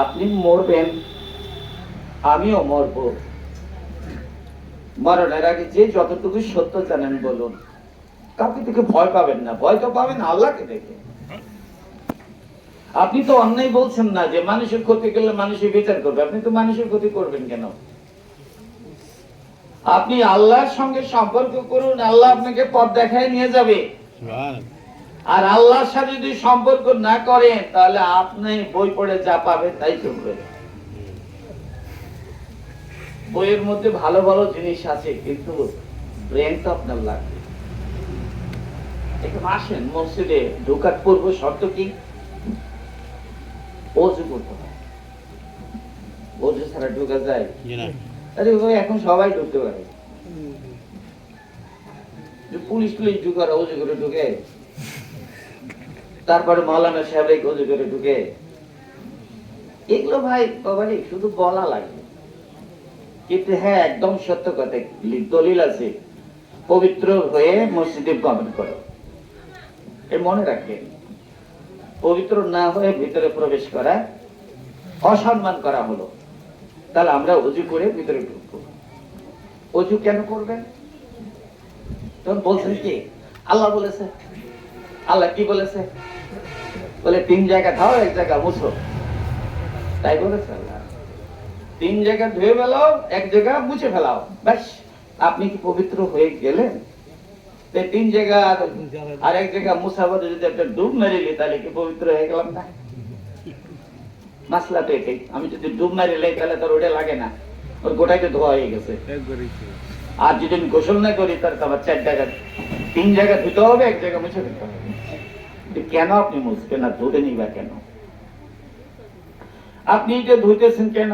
আপনি মরবেন, আমিও মরবো। মরণের আগে যে যতটুকু সত্য জানেন বলুন, কাউকে দেখে ভয় পাবেন না। ভয় তো পাবেন আল্লাহকে দেখে। আপনি তো অন্যায় বলছেন না যে মানুষের ক্ষতি করলে মানুষের বিচার করবে। আপনি তো মানুষের ক্ষতি করবেন কেন? আপনি আল্লাহর সঙ্গে সম্পর্ক করুন, আল্লাহ আপনাকে পথ দেখায় নিয়ে যাবে। আর আল্লাহর সাথে যদি সম্পর্ক না করেন তাহলে আপনি বই পড়ে যা পাবেন তাই করবে। বইয়ের মধ্যে ভালো ভালো জিনিস আছে, কিন্তু ব্রেন তো আপনার লাগবে। এখানে আসেন, মসজিদে ঢোকার পূর্ব শর্ত কি? ওযু করতে হয়। ওযু ছাড়া ঢোকা যায়? আরে ভাই, এখন সবাই ঢুকতে পারে। পুলিশ ঢুকার ওযু করে ঢুকে, তারপরে মাওলানা সাহেব ওযু করে ঢুকে। এগুলো ভাই বাবারে শুধু বলা লাগে, কিন্তু হ্যাঁ একদম সত্য কথা, দলিল আছে। পবিত্র হয়ে মসজিদে গমন করো, এ মনে রাখবেন। পবিত্র না হয়ে ভিতরে প্রবেশ করা অসম্মান করা হলো। তাহলে আমরা ওযু করে ভিতরে ঢুকবো। ওযু কেন করবেন? তখন বলছেন কি? আল্লাহ বলেছে। আল্লাহ কি বলেছে? বলে 3 জায়গা ধাও, 1 জায়গা মুছো। তাই বলেছে আল্লাহ। 3 জায়গা ধুয়ে ফেলাও, 1 জায়গা মুছে ফেলাও, ব্যাস আপনি কি পবিত্র হয়ে গেলেন? 3 জায়গা আর 1 জায়গা মুছাবাদে যদি একটা ডুব মেরিলি তাহলে কি পবিত্র হয়ে গেলাম না? মাসলা তো এটাই। আমি যদি ডুব মারিলে তাহলে তোর ওটা লাগে না, ওর গোটাকে ধোয়া হয়ে গেছে। আর যদি আমি গোসল না করি তার আবার 4 জায়গা, 3 জায়গা ধুতে হবে, 1 জায়গা মুছে দিতে হবে। কেন আপনি মুছবেন না? ধুতে নিবা কেন? আপনি এটা ধুইতেছেন কেন?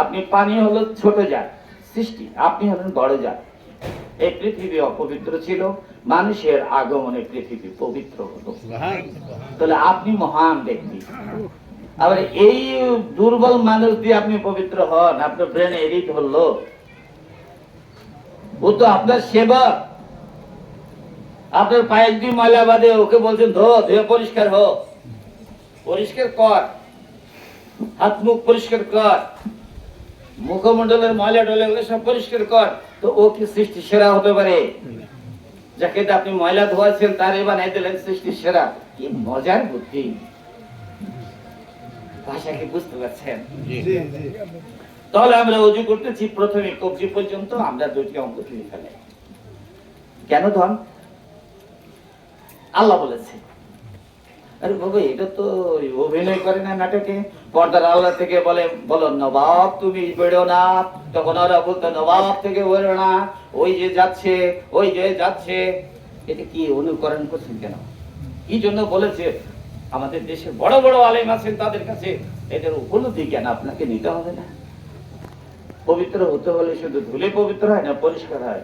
আপনি পানি হলো ছোট জাত সৃষ্টি, আপনি হলেন বড় জাত। এই পৃথিবী অপবিত্র ছিল, মানুষের আগমনে পৃথিবী পবিত্র হলো। তাহলে আপনি মহান ব্যক্তি। আবার এই দুর্বল মানুষ দিয়ে আপনি পবিত্র হন, আপনার ব্রেন এডিট হলো। ও তো আপনার সেবক। আপনার পায়ে যদি ময়লা বাঁধে ওকে বলছেন ধুয়ে পরিষ্কার হো, পরিষ্কার কর। হাত মুখ পরিষ্কার কর, মুখমণ্ডলের ময়লা টয়লা ওগুলো সব পরিষ্কার কর। তো ও কি সৃষ্টি সেরা হতে পারে? যাকে আপনি ময়লা ধোয়াচ্ছেন তার বানাই দিলেন সৃষ্টি সেরা। কি মজার বুদ্ধি! ভাষা কি বুঝতে পারছেন? তাহলে আমরা অজু করতেছি, প্রথমে কবজি পর্যন্ত আমরা দুটি অঙ্গ ধুয়ে ফেলে। কেন ধন? আল্লাহ বলেছে। আরে বাবা, এটা তো অভিনয় করে না নাটকে। পর্দার আল্লাহ থেকে বলে, বলো নবাব তুমি বেরো না, তখন ওরা বলতো নবাব থেকে বেরো না, ওই যে যাচ্ছে, ওই যে যাচ্ছে। এটা কি অনুকরণ করছেন কেন? কি জন্য বলেছে? আমাদের দেশে বড় বড় আলেম আছেন, তাদের কাছে এটার উপলব্ধি জ্ঞান আপনাকে নিতে হবে না? পবিত্র হতে হলে শুধু ধুলে পবিত্র হয় না, পরিষ্কার হয়।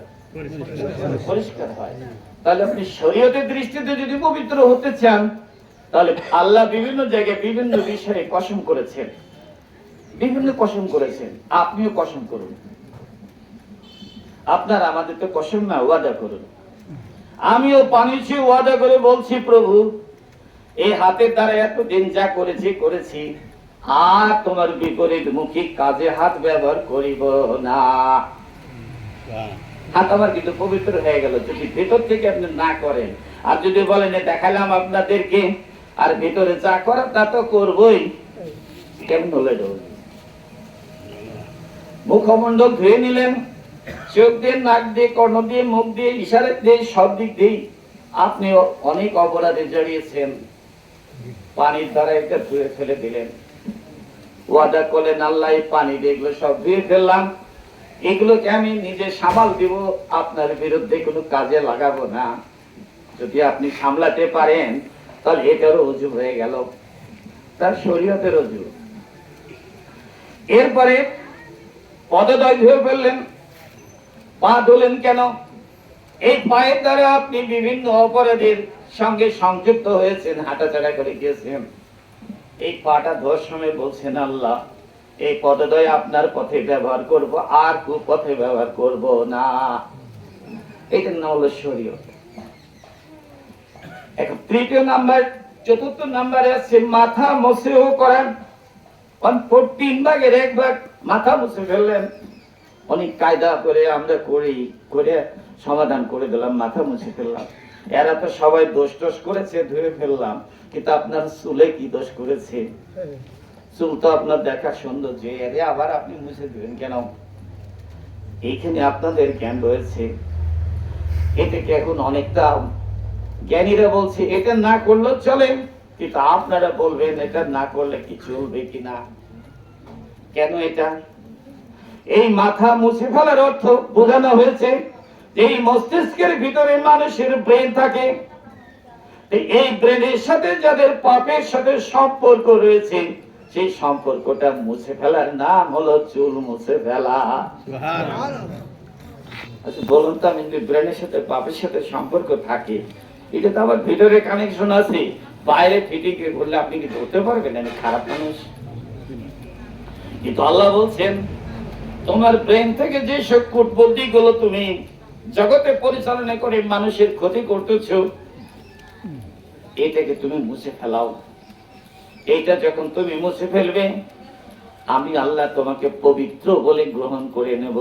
পরিষ্কার হয়। তাহলে আপনি শরীয়তের দৃষ্টিতে যদি পবিত্র হতে চান, তাহলে আল্লাহ বিভিন্ন জায়গায় বিভিন্ন বিষয়ে কসম করেছেন, বিভিন্ন কসম করেছেন। আপনিও কসম করুন। আপনার আমাদের তো কসম না, ওয়াদা করুন। আমিও পানিছি ওয়াদা করে বলছি, প্রভু এই হাতের দ্বারা এতদিন যা করেছি, আর তোমার বিপরীত মুখী কাজে হাত ব্যবহার করিব না। হাত আমার কিন্তু পবিত্র হয়ে গেল। যদি ভেতর থেকে আপনি না করেন, আর যদি বলেন দেখালাম আপনাদেরকে, আর ভেতরে যা করার তা তো করবই, কেমন হলে? মুখমণ্ডল ধুয়ে নিলেন, চোখ দিয়ে, নাক দিয়ে, কর্ণ দিয়ে, মুখ দিয়ে, ইশারা দিয়ে, সব দিক দিয়ে আপনি অনেক অপরাধে জড়িয়েছেন। পানির দ্বারা এটা ধুয়ে ফেলে দিলেন। ওয়াদা করলেন, আল্লাহ পানি দিয়ে এগুলো সব ধুয়ে ফেললাম, এগুলোকে আমি নিজে সামাল দিব, আপনার বিরুদ্ধে কোনো কাজে লাগাবো না। যদি আপনি সামলাতে পারেন, তাহলে এটারও অজু হয়ে গেল, তার শরীয়তের অজু। এরপরে পদদ্বয় ধুয়ে ফেললেন। পা ধুলেন কেন? এই পায়ের দ্বারা আপনি বিভিন্ন অপরাধের সঙ্গে সংযুক্ত হয়েছেন, হাঁটাচলা করে গিয়েছেন। এই পাটা ধোয়ার সময় বলছেন, আল্লাহ এই পদদ্বয় আপনার পথে ব্যবহার করব, আর কুপথে ব্যবহার করব না। এটার নাম হলো শরীয়ত। এখন তৃতীয় নাম্বার, চতুর্থ নাম্বারে আছে মাথা মুছেও করেন। 1/4 ভাগের 1 ভাগ মাথা মুছে ফেললেন। অনেক কায়দা করে আমরা করে সমাধান করে দিলাম, মাথা মুছে ফেললাম। এরা তো সবাই দোষ করেছে, ধুয়ে ফেললাম। কিন্তু আপনার চুলে কি দোষ করেছে? চুল তো আপনার দেখা সুন্দর, যে এরে আবার আপনি মুছে দিবেন কেন? এইখানে আপনাদের জ্ঞান রয়েছে। এটাকে এখন অনেকটা জ্ঞানীরা বলছে এটা না করলেও চলে, কিন্তু আপনারা বলবেন এটা না করলে কি চলবে কিনা। কেন এটা? এই মাথা মুছে ফেলার অর্থ বোঝানো হয়েছে, এই মস্তিষ্কের ভিতরে মানুষের ব্রেন থাকে। এই ব্রেনের সাথে যাদের পাপের সাথে সম্পর্ক রয়েছে, সেই সম্পর্কটা মুছে ফেলার নাম হলো চুল মুছে ফেলা। আচ্ছা বলুন তো, আমি ব্রেনের সাথে পাপের সাথে সম্পর্ক থাকে, এটা তো আবার ভিতরে কানেকশন আছে, বাইরে ফিটিং করলে আপনি কি ধরতে পারবেন আমি খারাপ মানুষ? কিন্তু আল্লাহ বলছেন, তোমার ব্রেন থেকে যে সব কূটবুদ্ধি গুলো তুমি জগতে পরিচালনা করে মানুষের ক্ষতি করতেছ, এটাকে তুমি মুছে ফেলাও। এইটা যখন তুমি মুছে ফেলবে, আমি আল্লাহ তোমাকে পবিত্র বলে গ্রহণ করে নেব।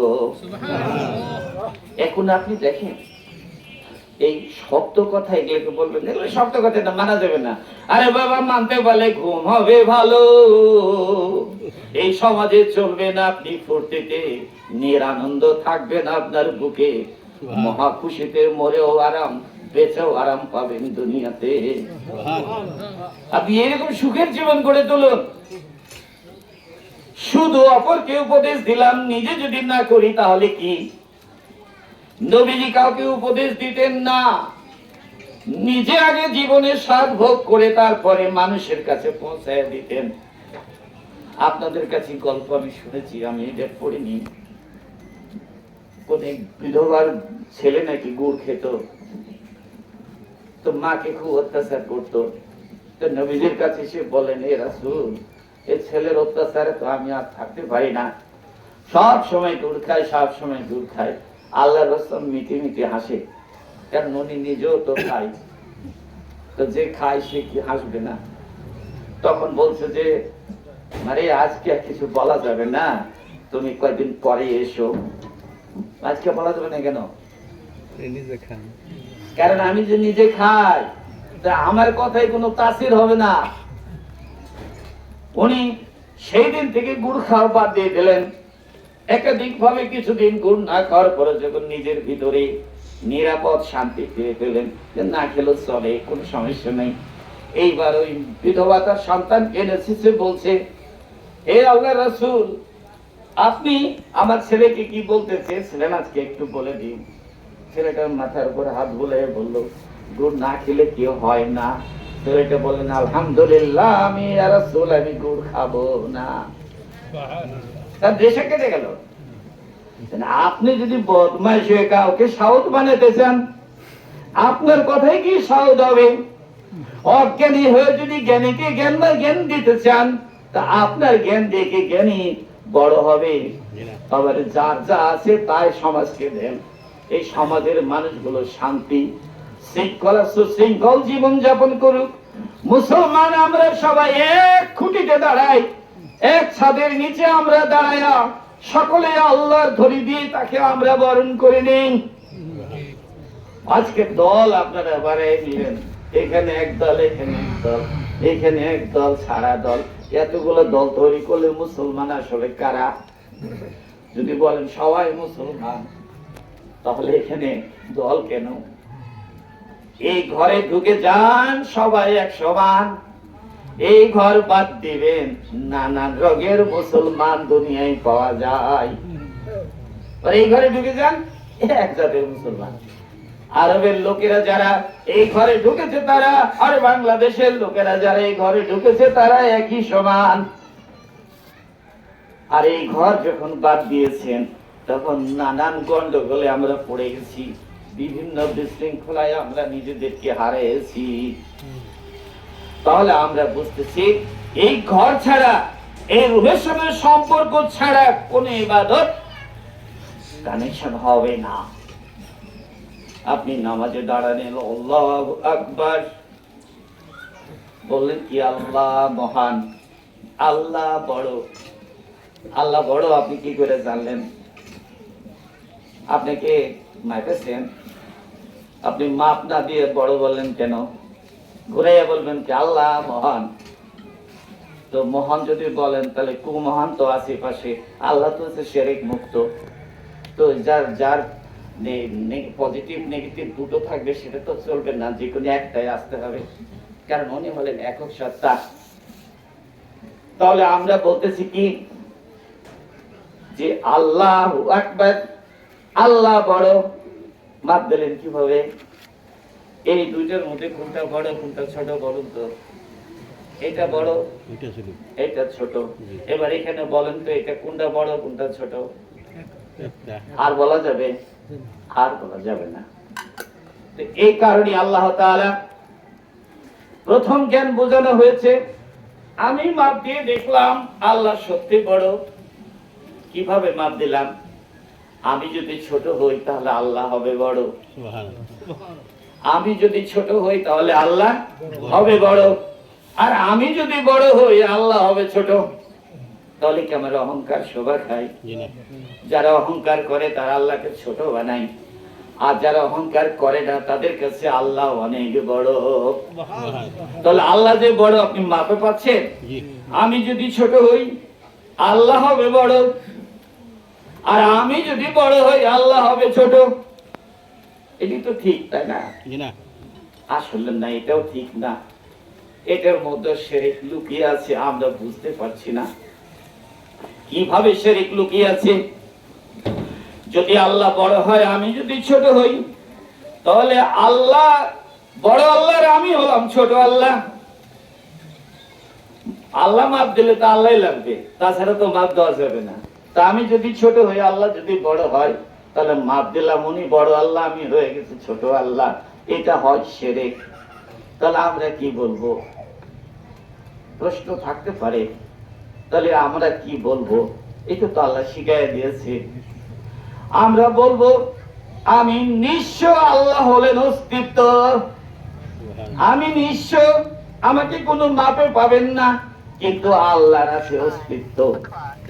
এখন আপনি দেখেন, এই শব্দ কথা এগুলোকে বলবেন, এগুলো শব্দ কথা মানা যাবে না। আরে বাবা, মানতে পারলে ঘুম হবে ভালো, এই সমাজে চলবে না আপনি ফুর্তিতে, নিরানন্দ থাকবেন আপনার বুকে, মহা খুশিতে মরেও আরাম, বেঁচেও আরাম পাবেন দুনিয়াতে। আপনি এরকম সুখের জীবন গড়ে তুলুন। শুধু অপরকে উপদেশ দিলাম, নিজে যদি না করি তাহলে কি? নবীজি কাউকে উপদেশ দিতেন না, নিজে আগে জীবনের স্বাদ ভোগ করে তারপরে মানুষের কাছে পৌঁছায় দিতেন। আপনাদের কাছে গল্প আমি শুনেছি, আমি এটা পড়িনি। কোন বিধবার ছেলে নাকি গুড় খেত, তো মাকে খুব অত্যাচার করতো। তো নবীজির কাছে সে বলেন, এ রাসূল, এই ছেলের অত্যাচারে তো আমি আর থাকতে পারি না, সব সময় গুড় খাই, সব সময় গুড় খাই। আল্লাহর রাসূল মিটি মিটি হাসে, কারণ উনি নিজেও তো খাই, তো যে খায় সে কি হাসবে না? তখন বলছে যে আরে আজকে আর কিছু বলা যাবে না, তুমি কয়েকদিন পরে এসো। আজকে বলা যাবে না কেন? নিজে খান। কারণ আমি যে নিজে খাই, তা আমার কথায় কোনো তাসির হবে না। উনি সেই দিন থেকে গুড় খাওয়া বাদ দিয়ে দিলেন। একাধিক ভাবে কিছুদিন গুড় না খাওয়ার পরে যখন নিজের ভিতরে নিরাপদ শান্তি ফিরে পেলেন, যে না খেলেও চলে, কোনো সমস্যা নেই, এইবার ওই বিধবা তার সন্তান এনেছে, বলছে, হে আল্লাহ রাসূল, আপনি আমার ছেলেকে কি বলতে চেয়েছিলেন আজকে একটু বলে দিন। ছেলেটার মাথার উপর হাত বুলিয়ে বলল, গুড় না খেলে কেউ হয় না। ছেলেটা বললেন, আলহামদুলিল্লাহ, আমি ইয়া রাসূল, আমি গুড় খাবো না। তার দেশে কেটে গেল। আপনি যদি বদমাইশ হয়ে কাউকে সাউদ বানাতে চান, আপনার কথাই কি সাউদ হবে? অজ্ঞানী হয়ে যদি জ্ঞানীকে জ্ঞান দিতে চান, তা আপনার জ্ঞান দেখে জ্ঞানী বড় হবে। আবার যার যা আছে তাই সমাজকে দেন। এই সমাজের মানুষগুলো শান্তি শৃঙ্খলা সুশৃঙ্খল জীবন যাপন করুক। মুসলমান আমরা সবাই এক খুঁটিতে দাঁড়াই, এক ছাদের নিচে আমরা দাঁড়াইয়া সকলে আল্লাহর ধরি দিয়ে তাকে আমরা বরণ করে নিই। আজকে দল আপনারা বাড়াই নিলেন, এখানে এক দল, এখানে এক দল, এখানে এক দল, সারা দল, এতগুলো দল তৈরি করলে মুসলমান আসলে কারা? যদি বলেন সবাই মুসলমান, তাহলে এখানে দল কেন? এই ঘরে ঢুকে যান, সবাই এক সমান। এই ঘর বাদ দিবেন, নানান রঙের মুসলমান দুনিয়ায় পাওয়া যায়। এই ঘরে ঢুকে যান, এক জাতের মুসলমান। আরবের লোকেরা যারা এই ঘরে ঢুকেছে তারা, আর বাংলাদেশের লোকেরা যারা এই ঘরে ঢুকেছে তারা একই সমান। আর এই ঘর যখন বাদ দিয়েছেন, তখন নানান গন্ডগোলে আমরা পড়ে গেছি, বিভিন্ন বিশৃঙ্খলায় আমরা নিজেদেরকে হারিয়েছি। তাহলে আমরা বুঝতেছি, এই ঘর ছাড়া, এই রূহের সঙ্গে সম্পর্ক ছাড়া কোন ইবাদত কানেকশন হবে না। আপনি নামাজে দাঁড়ালেন, আল্লাহু আকবার বললেন কি, আল্লাহ মহান, আল্লাহ বড়। আল্লাহ বড় আপনি কি করে জানলেন? আপনাকে মাইপেছেন, আপনি মাপ না দিয়ে বড় বললেন কেন? ঘুরাইয়া বলবেন কি আল্লাহ মহান। তো মহান যদি বলেন, তাহলে কুমহান তো আশেপাশে। আল্লাহ তো হচ্ছে শিরক মুক্ত। তো যার পজিটিভ নেগেটিভ দুটো থাকবে, সেটা তো চলবে না, যে কোনো একটাই আসতে হবে, কারণ উনি হলেন একক সত্তা। তাহলে আমরা বলতেছি কি, যে আল্লাহু আকবার, আল্লাহ বড়। মাপ দিলেন কিভাবে? এই দুইটার মধ্যে কোনটা বড় কোনটা ছোট বলুন তো? এটা বড়, এটা ছোট। এবার এখানে বলেন তো, এটা কোনটা বড় কোনটা ছোট? আর বলা যাবে? আর বলা যাবে না। তো এই কারণে আল্লাহ তাআলা প্রথম জ্ঞান বোঝানো হয়েছে। আমি মাপ দিয়ে দেখলাম আল্লাহ সত্যি বড়। কিভাবে মাপ দিলাম? আমি যদি ছোট হই তাহলে আল্লাহ হবে বড়, আমি যদি ছোট হই তাহলে আল্লাহ হবে বড়, আর আমি যদি বড় হই আল্লাহ হবে ছোট। তাহলে কি আমার অহংকার শোভা খায়? যারা অহংকার করে তারা আল্লাহকে ছোট বানায়, আর যারা অহংকার করে না তাদের কাছে আল্লাহ অনেক বড়। তাহলে আল্লাহ যে বড় আপনি মাপে পাচ্ছেন? আমি যদি ছোট হই আল্লাহ হবে বড়, আর আমি যদি বড় হই আল্লাহ হবে ছোট। এটি তো ঠিক, তাই না? আসলে না, এটাও ঠিক না। এটার মধ্যে শিরক লুকিয়ে আছে, আমরা বুঝতে পারছি না কিভাবে শিরক লুকিয়ে আছে। যদি আল্লাহ বড় হয়, আমি যদি ছোট হই, তাহলে আল্লাহ বড় আল্লাহ আর আমি হলাম ছোট আল্লাহ। আল্লাহ মাপ দিলে তো আল্লাহ লাগবে, তাছাড়া তো মাপ দেওয়া যাবে না। তা আমি যদি ছোট হই, আল্লাহ যদি বড় হয়, তাহলে মাপ দিলাম উনি বড় আল্লাহ, আমি হয়ে গেছি ছোট আল্লাহ। এটা হয় শিরক। তাহলে আমরা কি বলবো? প্রশ্ন থাকতে পারে, তাহলে আমরা কি বলবো? এটা তো আল্লাহ শিখাইয়া দিয়েছে। আমরা বলবো, আমি নিঃস্ব, আল্লাহ হলেন অস্তিত্ব। আমি নিঃস্ব, আমাকে কোনো মাপে পাবেন না। কিন্তু আল্লাহর আছে অস্তিত্ব।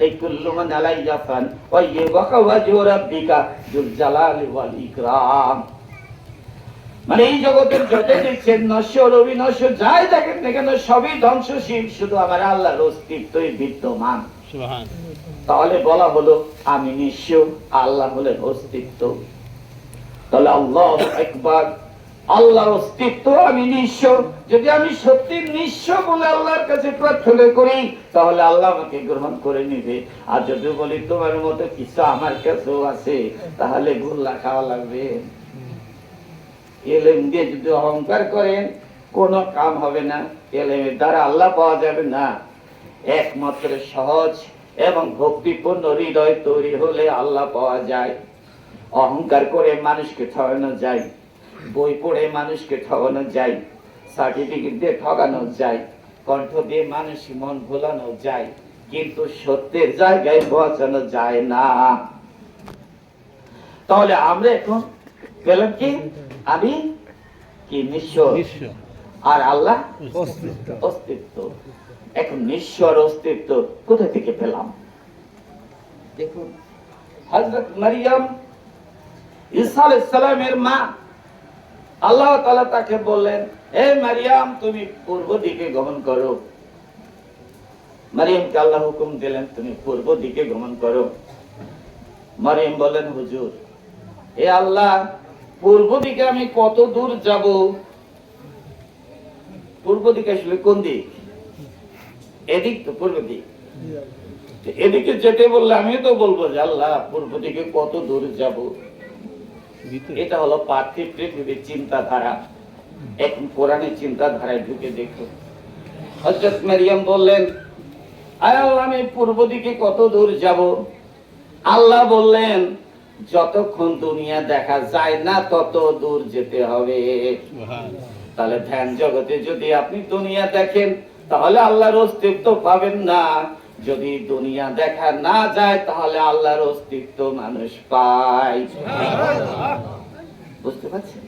এই কুল্লু মান আলাইহা ফান ওয়া ইয়াবকা ওয়াজহু রাব্বিকা যুল জালালি ওয়াল ইকরাম। মানে এই জগতের যত দেখছেন নশ্বর অবিনশ্বর যাই দেখেন না কেন সবই ধ্বংসশীল, শুধু আমার আল্লাহর অস্তিত্বই বিদ্যমান। তাহলে বলা হলো আমি নিঃস্ব, আল্লাহ হলেন অস্তিত্ব। তাহলে আল্লাহু আকবার, আল্লাহর অস্তিত্ব, আমি নিঃস্ব। যদি আমি সত্যি নিঃস্ব বলে আল্লাহর কাছে প্রার্থনা করি তাহলে আল্লাহ আমাকে গ্রহণ করে নিবে। আর যদি বলি তোমার মতো কিছু আমার কাছেও আছে, তাহলে গোল্লা খাওয়া লাগবে। এলেম দিয়ে যদি অহংকার করেন কোনো কাম হবে না, এলেমের দ্বারা আল্লাহ পাওয়া যাবে না। একমাত্র সহজ এবং ভক্তিপূর্ণ হৃদয় তৈরি হলে আল্লাহ পাওয়া যায়। অহংকার করে মানুষকে ঠকানো যায়, বই পড়ে মানুষকে ঠকানো যায়, সার্টিফিকেট দিয়ে ঠকানো যায়, কণ্ঠ দিয়ে মানুষ মন ভোলানো যায়, কিন্তু সত্যের জায়গায় পৌঁছানো যায় না। তাহলে আমরা এখন পেলাম কি, আমি কি নিঃস্ব আর আল্লাহ অস্তিত্ব। এখন নিঃস্বর অস্তিত্ব কোথা থেকে পেলাম? দেখুন, হযরত মারিয়াম ঈসা আলাইহিস সালামের মা, আল্লাহ তাআলা তাকে বললেন, হে মারিয়াম তুমি পূর্ব দিকে গমন করো। মারিয়ামকে আল্লাহ হুকুম দিলেন তুমি পূর্ব দিকে গমন করো। মারিয়াম বলেন, হুজুর হে আল্লাহ, পূর্ব দিকে আমি কত দূর যাব? পূর্ব দিকে আসলে কোন দিক? এদিক তো পূর্ব দিক। এদিকে যেতে বললে আমিও তো বলবো যে আল্লাহ পূর্ব দিকে কত দূর যাব। এটা হলো পার্থিব পৃথিবীর চিন্তাধারা। এখন কোরআনের চিন্তাধারায় ঢুকে দেখো। হযরত মারিয়াম বললেন, আয় আল্লাহ আমি পূর্ব দিকে কত দূর যাব? আল্লাহ বললেন, যতক্ষণ দুনিয়া দেখা যায় না তত দূর যেতে হবে। তাহলে ধ্যান জগতে যদি আপনি দুনিয়া দেখেন তাহলে আল্লাহর অস্তিত্ব পাবেন না। যদি দুনিয়া দেখা না যায় তাহলে আল্লাহর অস্তিত্ব মানুষ পায়। বুঝতে পারছেন?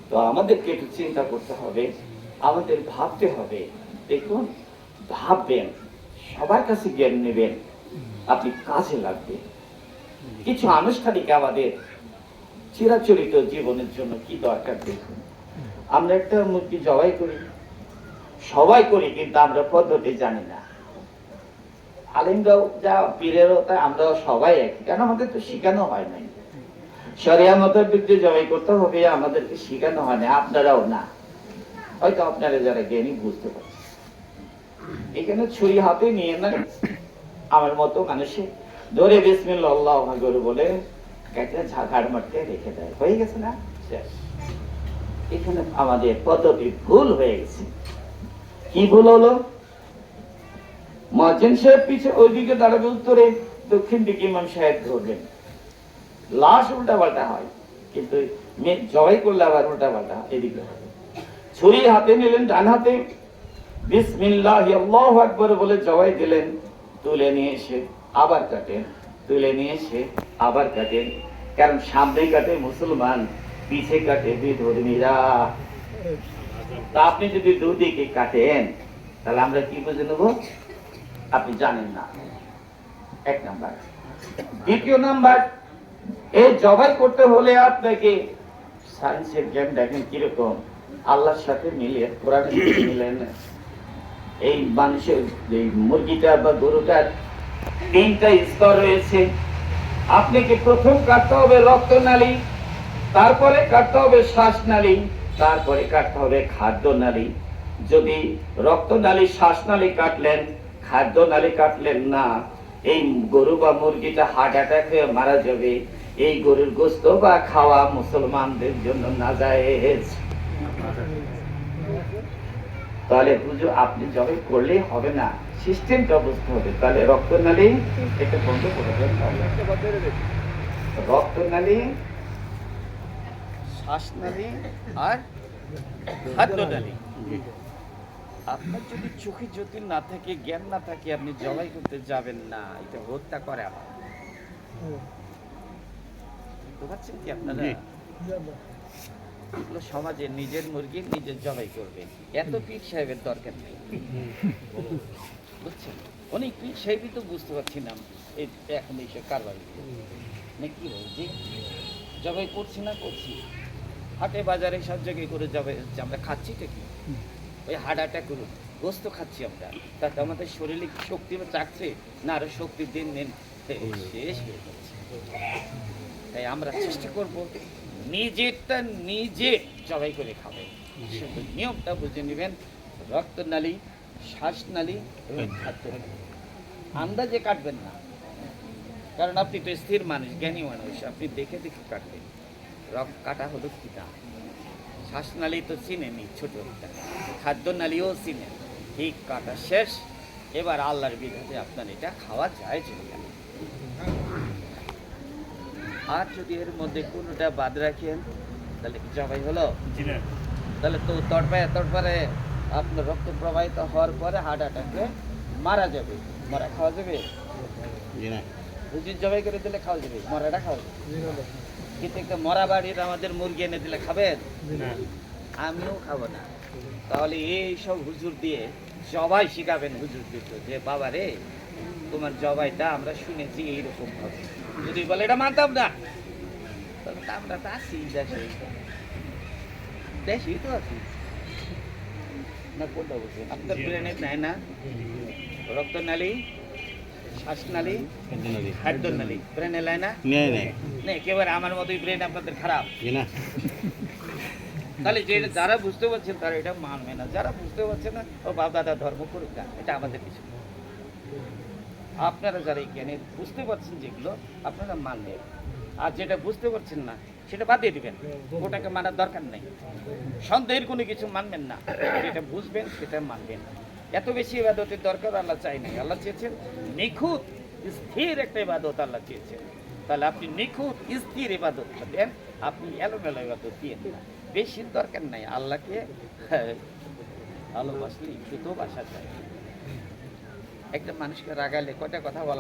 তো আমাদেরকে একটু চিন্তা করতে হবে, আমাদের ভাবতে হবে। দেখুন, ভাববেন, সবার কাছে জ্ঞান নেবেন, আপনি কাজে লাগবে। কিছু আনুষ্ঠানিক আমাদের চিরাচরিত জীবনের জন্য কি দরকার দেখুন। আমরা একটা মুরগি জবাই করি, সবাই করি, কিন্তু আমরা পদ্ধতি জানি না। আলিমরাও যা, পীরেরও তা, আমরাও সবাই একই, কারণ আমাদের তো শিখানো হয় নাই। শরিয়া মোতাবেক যে জবাই করতে হবে আমাদেরকে শিখানো হয় না, আপনারাও না। হয়তো আপনারা যারা জ্ঞানী বুঝতে পারছেন। এখানে ছুরি হাতে নিয়ে না আমার মতো মানুষে ধরে বিসমিল্লাহ আল্লাহু আকবার বলে কেটে ঝাড় মারতে রেখে দেয়, হয়ে গেছে না? শেষ। এখানে আমাদের পদ্ধতি ভুল হয়ে গেছে। কি ভুল হলো? মুয়াজ্জিন সাহেব পিছে ওইদিকে দাঁড়াবে উত্তরে, দক্ষিণ দিকে ইমাম সাহেব ধরবেন। লাশ উল্টা পাল্টা হয়, কিন্তু জবাই করলে আবার উল্টা পাল্টা এদিকে হবে। ছুরি হাতে নিলেন ডান হাতে, বিসমিল্লাহ আল্লাহু আকবার বলে জবাই দিলেন, তুলে নিয়ে এসে আবার কাটেন, তুলে নিয়ে এসে আবার কাটেন। কারণ সামনে কাটে মুসলমান, পিছে কাটে বিধর্মীরা। তা আপনি যদি দুদিকে কাটেন তাহলে আমরা কি বুঝে নেব? আপনি জানেন না, এক নাম্বার। দ্বিতীয় নাম্বার, এই জবাই করতে হলে আপনাকে সায়েন্সের জ্ঞান দেখেন কিরকম, আল্লাহর সাথে মিলিয়ে, কোরআনের সাথে মিলেন। এই মানুষের এই মুরগিটা বা গরুটার 3টা স্তর রয়েছে। আপনাকে প্রথম কাটতে হবে রক্তনালী, তারপরে কাটতে হবে শ্বাসনালী, তারপরে কাটতে হবে খাদ্যনালী। যদি রক্তনালী শ্বাসনালী কাটলেন, খাদ্যনালী কাটলেন না, এই গরু বা মুরগিটা হার্ট অ্যাটাক হয়ে মারা যাবে। এই গরুর গোশত বা খাওয়া মুসলমানদের জন্য নাজায়েজ। তাহলে বুঝো, আপনি জবাই করলেই হবে না, সিস্টেমটা বুঝতে হবে। তাহলে রক্তনালী এটা বন্ধ করে দেন, রক্তনালী, শ্বাসনালী আর খাদ্যনালী। আপনার যদি চোখে জ্যোতি না থাকে, জ্ঞান না থাকে, আপনি জবাই করতে যাবেন না, এটা হত্যা করে আবার। বুঝতে পারছেন কি আপনারা? এগুলো সমাজে নিজের মুরগি নিজের জবাই করবে, এত পীর সাহেবের দরকার নেই। বুঝছেন, অনেক পীর সাহেবই তো বুঝতে পারছি না এই এখন এইসব কারবার না কি বলছি, জবাই করছি না করছি, হাটে বাজারে সব জায়গায় করে জবাই হচ্ছে, আমরা খাচ্ছি তো কি ওই হার্ট অ্যাটাক করুন গোস্ত খাচ্ছি আমরা, তাতে আমাদের শরীরে কি শক্তি চাকছে না, আরো শক্তি দিন দিন শেষ হয়ে যাচ্ছে। তাই আমরা চেষ্টা করব নিজেরটা নিজে জবাই করে খাবে, শুধু নিয়মটা বুঝে নেবেন, রক্তনালী, শ্বাসনালী এবং খাদ্যনালী আন্দাজে কাটবেন না, কারণ আপনি তো স্থির মানুষ, জ্ঞানী মানুষ, আপনি দেখে দেখে কাটবেন রক্ত কাটা হলো কি না। শ্বাসনালী তো চিনেনি ছোট একটা, খাদ্যনালীও চিনেন, ঠিক কাটা শেষ, এবার আল্লাহর বিধানে আপনার এটা খাওয়া যায় চলে গেল। আর যদি এর মধ্যে কোনোটা বাদ রাখেন তাহলে কি জবাই হলো? তাহলে তো তড়পারে আপনার রক্ত প্রবাহিত হওয়ার পরে হার্ট অ্যাটাকে মারা যাবে, মরা খাওয়া যাবে? হুজুর জবাই করে দিলে খাওয়া যাবে, মরাটা খাওয়া যাবে? কিন্তু একটা মরা বাড়ির আমাদের মুরগি এনে দিলে খাবেন? আমিও খাবো না। তাহলে এই সব হুজুর দিয়ে জবাই শিখাবেন হুজুর দিত, যে বাবা রে তোমার জবাইটা আমরা শুনেছি এইরকম ভাবে, যদি বলে এটা মানতাম না, তাহলে তো আমরা তো আছি দেশে, দেশেই তো আছি না। কোনটা বলছেন আপনার ব্রেনে নেয় না? রক্তনালী, শ্বাসনালী, খাদ্যনালী ব্রেনে নেয় না? নেই, একেবারে আমার মতোই ব্রেন আপনাদের খারাপ। তাহলে যে যারা বুঝতে পারছেন তারা এটা মানবে না, যারা বুঝতে পারছে না ও বাপ দাদা ধর্ম করুক না, এটা আমাদের কিছু না। আপনারা যারা এই জ্ঞানে বুঝতে পারছেন যেগুলো আপনারা মানবেন, আর যেটা বুঝতে পারছেন না সেটা বাদ দিয়ে দিবেন, ওটাকে মানার দরকার নেই। সন্দেহের কোনো কিছু মানবেন না, যেটা বুঝবেন সেটা মানবেন। এত বেশি ইবাদতের দরকার আল্লাহ চাই নাই, আল্লাহ চেয়েছেন নিখুঁত স্থির একটা ইবাদত আল্লাহ চেয়েছেন। তাহলে আপনি নিখুঁত স্থির ইবাদত দেন, আপনি এলোমেলো ইবাদত দিয়েন না, বেশি দরকার নাই। আল্লাহকে ভালোবাসলে একটু তো বাসা চাই। একটা মানুষকে রাগালে কয়টা কথা বলা